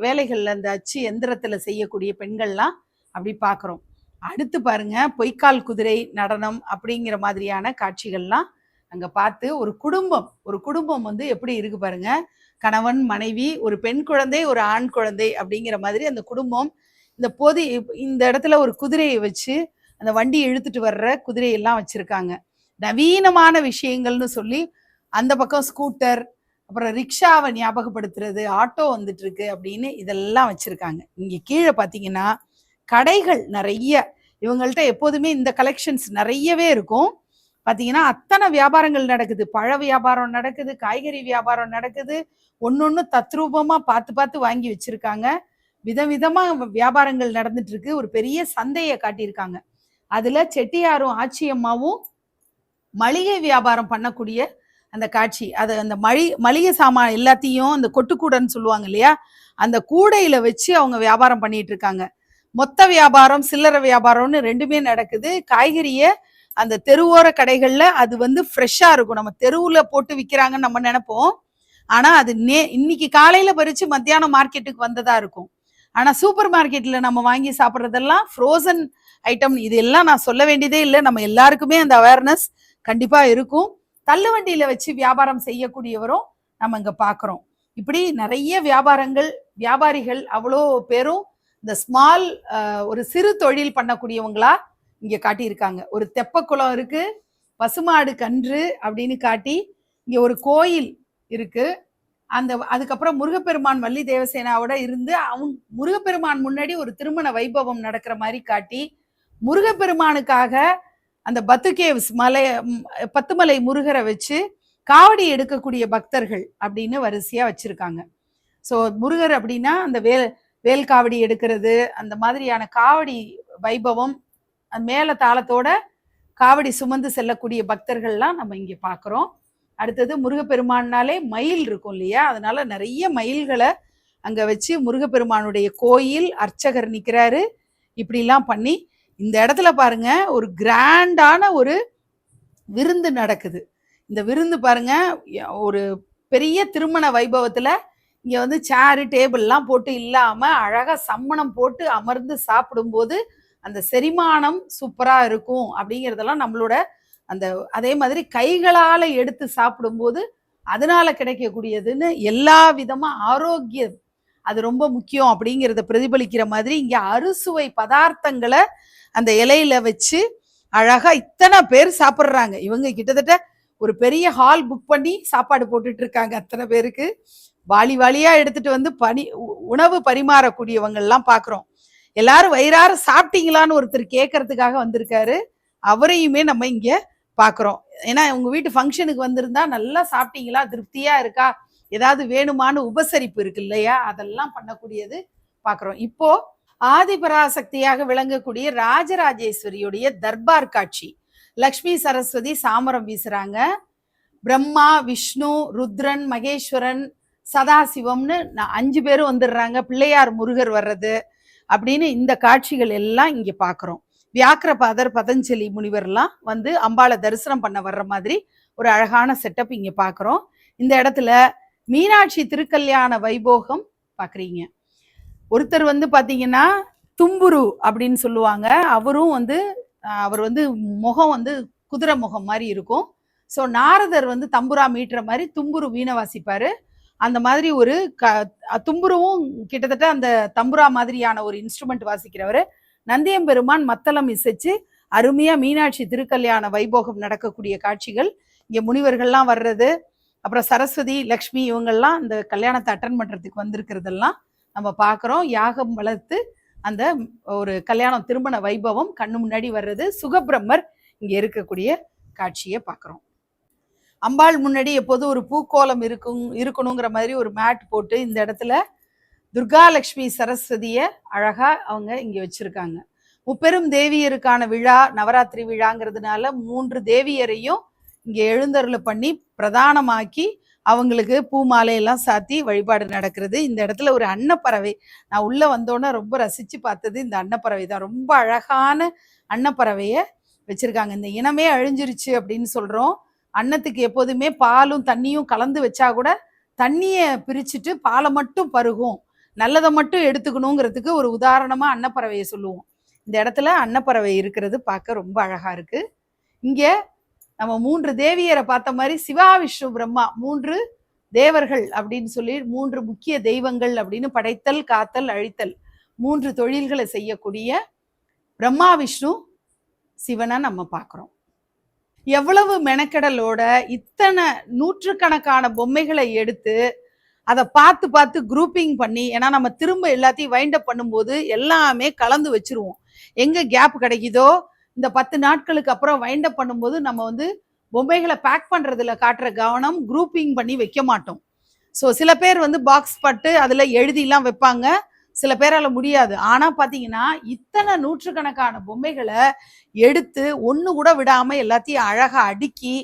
வேலைகள்ல அந்த அச்சு எந்திரத்துல செய்யக்கூடிய பெண்கள்லாம் அப்படி பாக்குறோம். அடுத்து பாருங்க, பொய்க்கால் குதிரை நடனம் அப்படிங்கிற மாதிரியான காட்சிகள்லாம் அங்க பார்த்து ஒரு குடும்பம் வந்து எப்படி இருக்கு பாருங்க. கணவன், மனைவி, ஒரு பெண் குழந்தை, ஒரு ஆண் குழந்தை அப்படிங்கிற மாதிரி அந்த குடும்பம் இந்த இடத்துல ஒரு குதிரையை வச்சு அந்த வண்டி இழுத்துட்டு வர்ற குதிரையெல்லாம் வச்சிருக்காங்க. நவீனமான விஷயங்கள்னு சொல்லி அந்த பக்கம் ஸ்கூட்டர், அப்புறம் ரிக்ஷாவை ஞாபகப்படுத்துறது, ஆட்டோ வந்துட்டு இருக்கு அப்படின்னு இதெல்லாம் வச்சிருக்காங்க. இங்க கீழே பாத்தீங்கன்னா கடைகள் நிறைய, இவங்கள்ட்ட எப்போதுமே இந்த கலெக்ஷன்ஸ் நிறையவே இருக்கும். பாத்தீங்கன்னா அத்தனை வியாபாரங்கள் நடக்குது. பழ வியாபாரம் நடக்குது, காய்கறி வியாபாரம் நடக்குது. ஒன்னொன்னு தத்ரூபமா பார்த்து வாங்கி வச்சிருக்காங்க. விதவிதமா வியாபாரங்கள் நடந்துட்டு இருக்கு. ஒரு பெரிய சந்தையை காட்டியிருக்காங்க. அதுல செட்டியாரும் ஆச்சியம்மாவும் மளிகை வியாபாரம் பண்ணக்கூடிய அந்த காட்சி, அது அந்த மளிகை சாமான் எல்லாத்தையும் அந்த கொட்டுக்கூடன்னு சொல்லுவாங்க இல்லையா, அந்த கூடையில வச்சு அவங்க வியாபாரம் பண்ணிட்டு இருக்காங்க. மொத்த வியாபாரம், சில்லறை வியாபாரம்னு ரெண்டுமே நடக்குது. காய்கறிய அந்த தெருவோர கடைகள்ல அது வந்து ஃப்ரெஷ்ஷா இருக்கும். நம்ம தெருவுல போட்டு விற்கிறாங்கன்னு நம்ம நினைப்போம். ஆனா அது இன்னைக்கு காலையில பறிச்சு மத்தியானம் மார்க்கெட்டுக்கு வந்ததா இருக்கும். ஆனா சூப்பர் மார்க்கெட்ல நம்ம வாங்கி சாப்பிட்றதெல்லாம் ஃப்ரோசன் ஐட்டம். இது எல்லாம் நான் சொல்ல வேண்டியதே இல்லை, நம்ம எல்லாருக்குமே அந்த அவேர்னஸ் கண்டிப்பா இருக்கும். தள்ளு வண்டியில வச்சு வியாபாரம் செய்யக்கூடியவரும் நம்ம இங்க பாக்குறோம். இப்படி நிறைய வியாபாரிகள் அவ்வளோ பேரும் இந்த ஸ்மால் ஒரு சிறு தொழில் பண்ணக்கூடியவங்களா இங்க காட்டியிருக்காங்க. ஒரு தெப்பக்குளம் இருக்கு, பசுமாடு கன்று அப்படின்னு காட்டி, இங்க ஒரு கோயில் இருக்கு. அதுக்கப்புறம் முருகப்பெருமான் வள்ளி தேவசேனாவோட இருந்து முருகப்பெருமான் முன்னாடி ஒரு திருமண வைபவம் நடக்கிற மாதிரி காட்டி, முருகப்பெருமானுக்காக அந்த பத்துகேவ்ஸ் பத்துமலை முருகரை வச்சு காவடி எடுக்கக்கூடிய பக்தர்கள் அப்படின்னு வரிசையா வச்சிருக்காங்க. ஸோ முருகர் அப்படின்னா அந்த வேல் காவடி எடுக்கிறது, அந்த மாதிரியான காவடி வைபவம், மேல தாளத்தோட காவடி சுமந்து செல்லக்கூடிய பக்தர்கள்லாம் நம்ம இங்க பாக்குறோம். அடுத்தது முருகப்பெருமானாலே மயில் இருக்கும் இல்லையா, அதனால நிறைய மயில்களை அங்க வச்சு முருகப்பெருமானுடைய கோயில், அர்ச்சகர் நிக்கிறாரு. இப்படிலாம் பண்ணி இந்த இடத்துல பாருங்க ஒரு கிராண்டான ஒரு விருந்து நடக்குது. இந்த விருந்து பாருங்க, ஒரு பெரிய திருமண வைபவத்துல இங்க வந்து சேரு டேபிள்லாம் போட்டு இல்லாம அழகா சம்மணம் போட்டு அமர்ந்து சாப்பிடும்போது அந்த செரிமானம் சூப்பரா இருக்கும் அப்படிங்கிறதெல்லாம் நம்மளோட அந்த அதே மாதிரி கைகளால எடுத்து சாப்பிடும்போது அதனால கிடைக்கக்கூடியதுன்னு எல்லா விதமா ஆரோக்கியம் அது ரொம்ப முக்கியம் அப்படிங்கிறத பிரதிபலிக்கிற மாதிரி இங்க அறுசுவை பதார்த்தங்களை அந்த இலையில வச்சு அழகா இத்தனை பேர் சாப்பிட்றாங்க. இவங்க கிட்டத்தட்ட ஒரு பெரிய ஹால் புக் பண்ணி சாப்பாடு போட்டுட்டு இருக்காங்க. அத்தனை பேருக்கு வாளியா எடுத்துட்டு வந்து உணவு பரிமாறக்கூடியவங்க எல்லாம் பாக்குறோம். எல்லாரும் வயிறார சாப்பிட்டீங்களான்னு ஒருத்தர் கேட்கறதுக்காக வந்திருக்காரு. அவரையுமே நம்ம இங்க பாக்குறோம். ஏன்னா உங்க வீட்டு ஃபங்க்ஷனுக்கு வந்திருந்தா நல்லா சாப்பிட்டீங்களா, திருப்தியா இருக்கா, ஏதாவது வேணுமான்னு உபசரிப்பு இருக்கு இல்லையா, அதெல்லாம் பண்ணக்கூடியது பாக்குறோம். இப்போ ஆதிபராசக்தியாக விளங்கக்கூடிய ராஜராஜேஸ்வரியுடைய தர்பார் காட்சி. லக்ஷ்மி சரஸ்வதி சாமரம் வீசுறாங்க. பிரம்மா, விஷ்ணு, ருத்ரன், மகேஸ்வரன், சதாசிவம்னு 5 பேரும் வந்துடுறாங்க. பிள்ளையார் முருகர் வர்றது அப்படின்னு இந்த காட்சிகள் எல்லாம் இங்க பாக்குறோம். வியாக்கிரபாதர், பதஞ்சலி முனிவர்லாம் வந்து அம்பாளை தரிசனம் பண்ண வர்ற மாதிரி ஒரு அழகான செட்டப் இங்க பாக்குறோம். இந்த இடத்துல மீனாட்சி திருக்கல்யாண வைபோகம் பாக்குறீங்க. ஒருத்தர் வந்து பாத்தீங்கன்னா தும்புரு அப்படின்னு சொல்லுவாங்க. அவர் வந்து முகம் வந்து குதிரை முகம் மாதிரி இருக்கும். ஸோ நாரதர் வந்து தம்புரா மீட்டுற மாதிரி தும்புரு வீணை வாசிப்பாரு. அந்த மாதிரி ஒரு தும்புருவும் கிட்டத்தட்ட அந்த தம்புரா மாதிரியான ஒரு இன்ஸ்ட்ருமெண்ட் வாசிக்கிறவர். நந்தியம்பெருமான் மத்தளம் இசைச்சு அருமையா மீனாட்சி திருக்கல்யாண வைபோகம் நடக்கக்கூடிய காட்சிகள் இங்கே முனிவர்கள்லாம் வர்றது, அப்புறம் சரஸ்வதி, லக்ஷ்மி இவங்கெல்லாம் இந்த கல்யாணத்தை அட்டன் பண்ணுறதுக்கு வந்திருக்கிறதெல்லாம் நம்ம பார்க்குறோம். யாகம் வளர்த்து அந்த ஒரு கல்யாணம் திருமண வைபவம் கண்ணு முன்னாடி வர்றது, சுகபிரம்மர் இங்கே இருக்கக்கூடிய காட்சியை பார்க்குறோம். அம்பாள் முன்னாடி எப்போதும் ஒரு பூக்கோலம் இருக்கணுங்கிற மாதிரி ஒரு மேட் போட்டு இந்த இடத்துல துர்கா லட்சுமி சரஸ்வதியை அழகா அவங்க இங்கே வச்சிருக்காங்க. முப்பெரும் தேவியருக்கான விழா, நவராத்திரி விழாங்கிறதுனால 3 தேவியரையும் இங்கே எழுந்தருளை பண்ணி பிரதானமாக்கி அவங்களுக்கு பூ மாலையெல்லாம் சாத்தி வழிபாடு நடக்கிறது. இந்த இடத்துல ஒரு அன்னப்பறவை, நான் உள்ள வந்தோன்னே ரொம்ப ரசிச்சு பார்த்தது இந்த அன்னப்பறவை தான். ரொம்ப அழகான அன்னப்பறவையை வச்சிருக்காங்க. இந்த இனமே அழிஞ்சிருச்சு அப்படின்னு சொல்றோம். அன்னத்துக்கு எப்போதுமே பாலும் தண்ணியும் கலந்து வச்சா கூட தண்ணியை பிரிச்சுட்டு பாலை மட்டும் பருகும், நல்லதை மட்டும் எடுத்துக்கணுங்கிறதுக்கு ஒரு உதாரணமா அன்னப்பறவையை சொல்லுவோம். இந்த இடத்துல அன்னப்பறவை இருக்கிறது பார்க்க ரொம்ப அழகா இருக்கு. இங்க நம்ம 3 தேவியரை பார்த்த மாதிரி சிவா, விஷ்ணு, பிரம்மா 3 தேவர்கள் அப்படின்னு சொல்லி 3 முக்கிய தெய்வங்கள் அப்படின்னு படைத்தல், காத்தல், அழித்தல் 3 தொழில்களை செய்யக்கூடிய பிரம்மா, விஷ்ணு, சிவனை நம்ம பார்க்குறோம். எவ்வளவு மெனக்கெடலோட இத்தனை நூற்றுக்கணக்கான பொம்மைகளை எடுத்து அதை பார்த்து பார்த்து குரூப்பிங் பண்ணி, ஏன்னா நம்ம திரும்ப எல்லாத்தையும் வைண்ட் அப் பண்ணும்போது எல்லாமே கலந்து வச்சிருவோம். எங்க கேப் கிடைக்குதோ இந்த 10 நாட்களுக்கு அப்புறம் வைண்ட் அப் பண்ணும்போது நம்ம வந்து பொம்மைகளை பேக் பண்றதுல காட்டுற கவனம் குரூப்பிங் பண்ணி வைக்க மாட்டோம். ஸோ சில பேர் வந்து பாக்ஸ் பட்டு அதுல எழுதிலாம் வைப்பாங்க, சில பேரால முடியாது. ஆனா பாத்தீங்கன்னா இத்தனை நூற்றுக்கணக்கான பொம்மைகளை எடுத்து ஒண்ணு கூட விடாம எல்லாத்தையும் அழகா அடுக்கி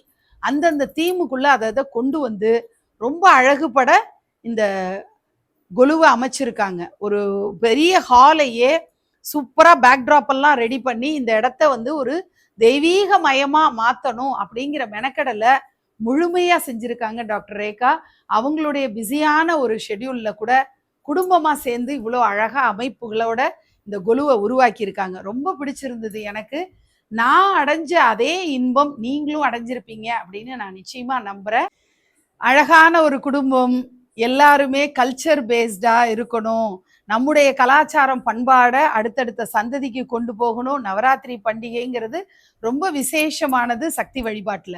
அந்தந்த தீமுக்குள்ள அதை கொண்டு வந்து ரொம்ப அழகுபட இந்த கொலுவை அமைச்சிருக்காங்க. ஒரு பெரிய ஹாலையே சூப்பரா பேக்ட்ராப் எல்லாம் ரெடி பண்ணி இந்த இடத்த வந்து ஒரு தெய்வீக மயமா மாத்தணும் அப்படிங்கிற மெனக்கடலை முழுமையா செஞ்சிருக்காங்க டாக்டர் ரேகா. அவங்களுடைய பிஸியான ஒரு ஷெட்யூல்ல கூட குடும்பமா சேர்ந்து இவ்வளோ அழகா அமைப்புகளோட இந்த கொலுவை உருவாக்கி இருக்காங்க. ரொம்ப பிடிச்சிருந்தது எனக்கு. நான் அடைஞ்ச அதே இன்பம் நீங்களும் அடைஞ்சிருப்பீங்க அப்படின்னு நான் நிச்சயமா நம்புறேன். அழகான ஒரு குடும்பம், எல்லாருமே கல்ச்சர் பேஸ்டா இருக்கணும், நம்முடைய கலாச்சாரம் பண்பாடை அடுத்தடுத்த சந்ததிக்கு கொண்டு போகணும். நவராத்திரி பண்டிகைங்கிறது ரொம்ப விசேஷமானது சக்தி வழிபாட்டுல.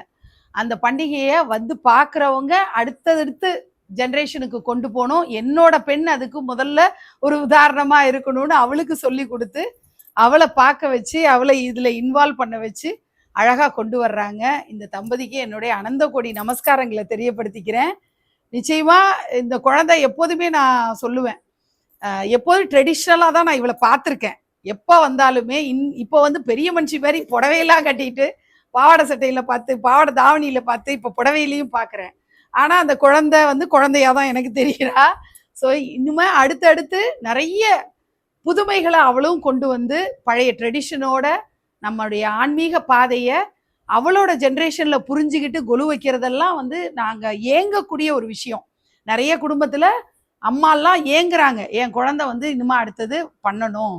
அந்த பண்டிகையை வந்து பார்க்குறவங்க அடுத்தடுத்து ஜென்ரேஷனுக்கு கொண்டு போகணும். என்னோட பெண் அதுக்கு முதல்ல ஒரு உதாரணமா இருக்கணும்னு அவளுக்கு சொல்லி கொடுத்து அவளை பார்க்க வச்சு அவளை இதுல இன்வால்வ் பண்ண வச்சு அழகா கொண்டு வர்றாங்க. இந்த தம்பதிக்கு என்னுடைய அனந்த கோடி நமஸ்காரங்களை தெரியப்படுத்திக்கிறேன். நிச்சயமா இந்த குழந்தை எப்போதுமே நான் சொல்லுவேன், எப்போதும் ட்ரெடிஷ்னலா தான் நான் இவளை பார்த்துருக்கேன். எப்போ வந்தாலுமே இப்போ வந்து பெரிய மனுஷி மாதிரி புடவையெல்லாம் கட்டிட்டு பாவாடை சட்டையில பார்த்து, பாவாடை தாவணியில பார்த்து, இப்போ புடவையிலையும் பார்க்குறேன். ஆனா அந்த குழந்தை வந்து குழந்தையா தான் எனக்கு தெரிகிறா. ஸோ இனிமே அடுத்தடுத்து நிறைய புதுமைகளை அவளும் கொண்டு வந்து பழைய ட்ரெடிஷனோட நம்மளுடைய ஆன்மீக பாதையை அவளோட ஜென்ரேஷன்ல புரிஞ்சுக்கிட்டு கொலு வைக்கிறதெல்லாம் வந்து நாங்க ஏங்கக்கூடிய ஒரு விஷயம். நிறைய குடும்பத்துல அம்மாலாம் ஏங்குறாங்க, என் குழந்தை வந்து இனிமே அடுத்தது பண்ணணும்,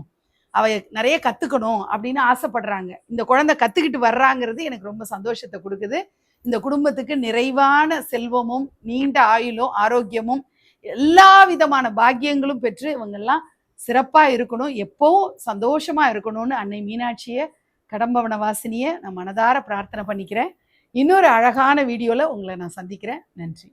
அவ நிறைய கத்துக்கணும் அப்படின்னு ஆசைப்படுறாங்க. இந்த குழந்தை கத்துக்கிட்டு வர்றாங்கிறது எனக்கு ரொம்ப சந்தோஷத்தை கொடுக்குது. இந்த குடும்பத்துக்கு நிறைவான செல்வமும் நீண்ட ஆயுளும் ஆரோக்கியமும் எல்லா விதமான பாக்கியங்களும் பெற்று இவங்கெல்லாம் சிறப்பா இருக்கணும், எப்பவும் சந்தோஷமா இருக்கணும்னு அன்னை மீனாட்சியை, கடம்பவன வாசினியை நான் மனதார பிரார்த்தனை பண்ணிக்கிறேன். இன்னொரு அழகான வீடியோல உங்களை நான் சந்திக்கிறேன். நன்றி.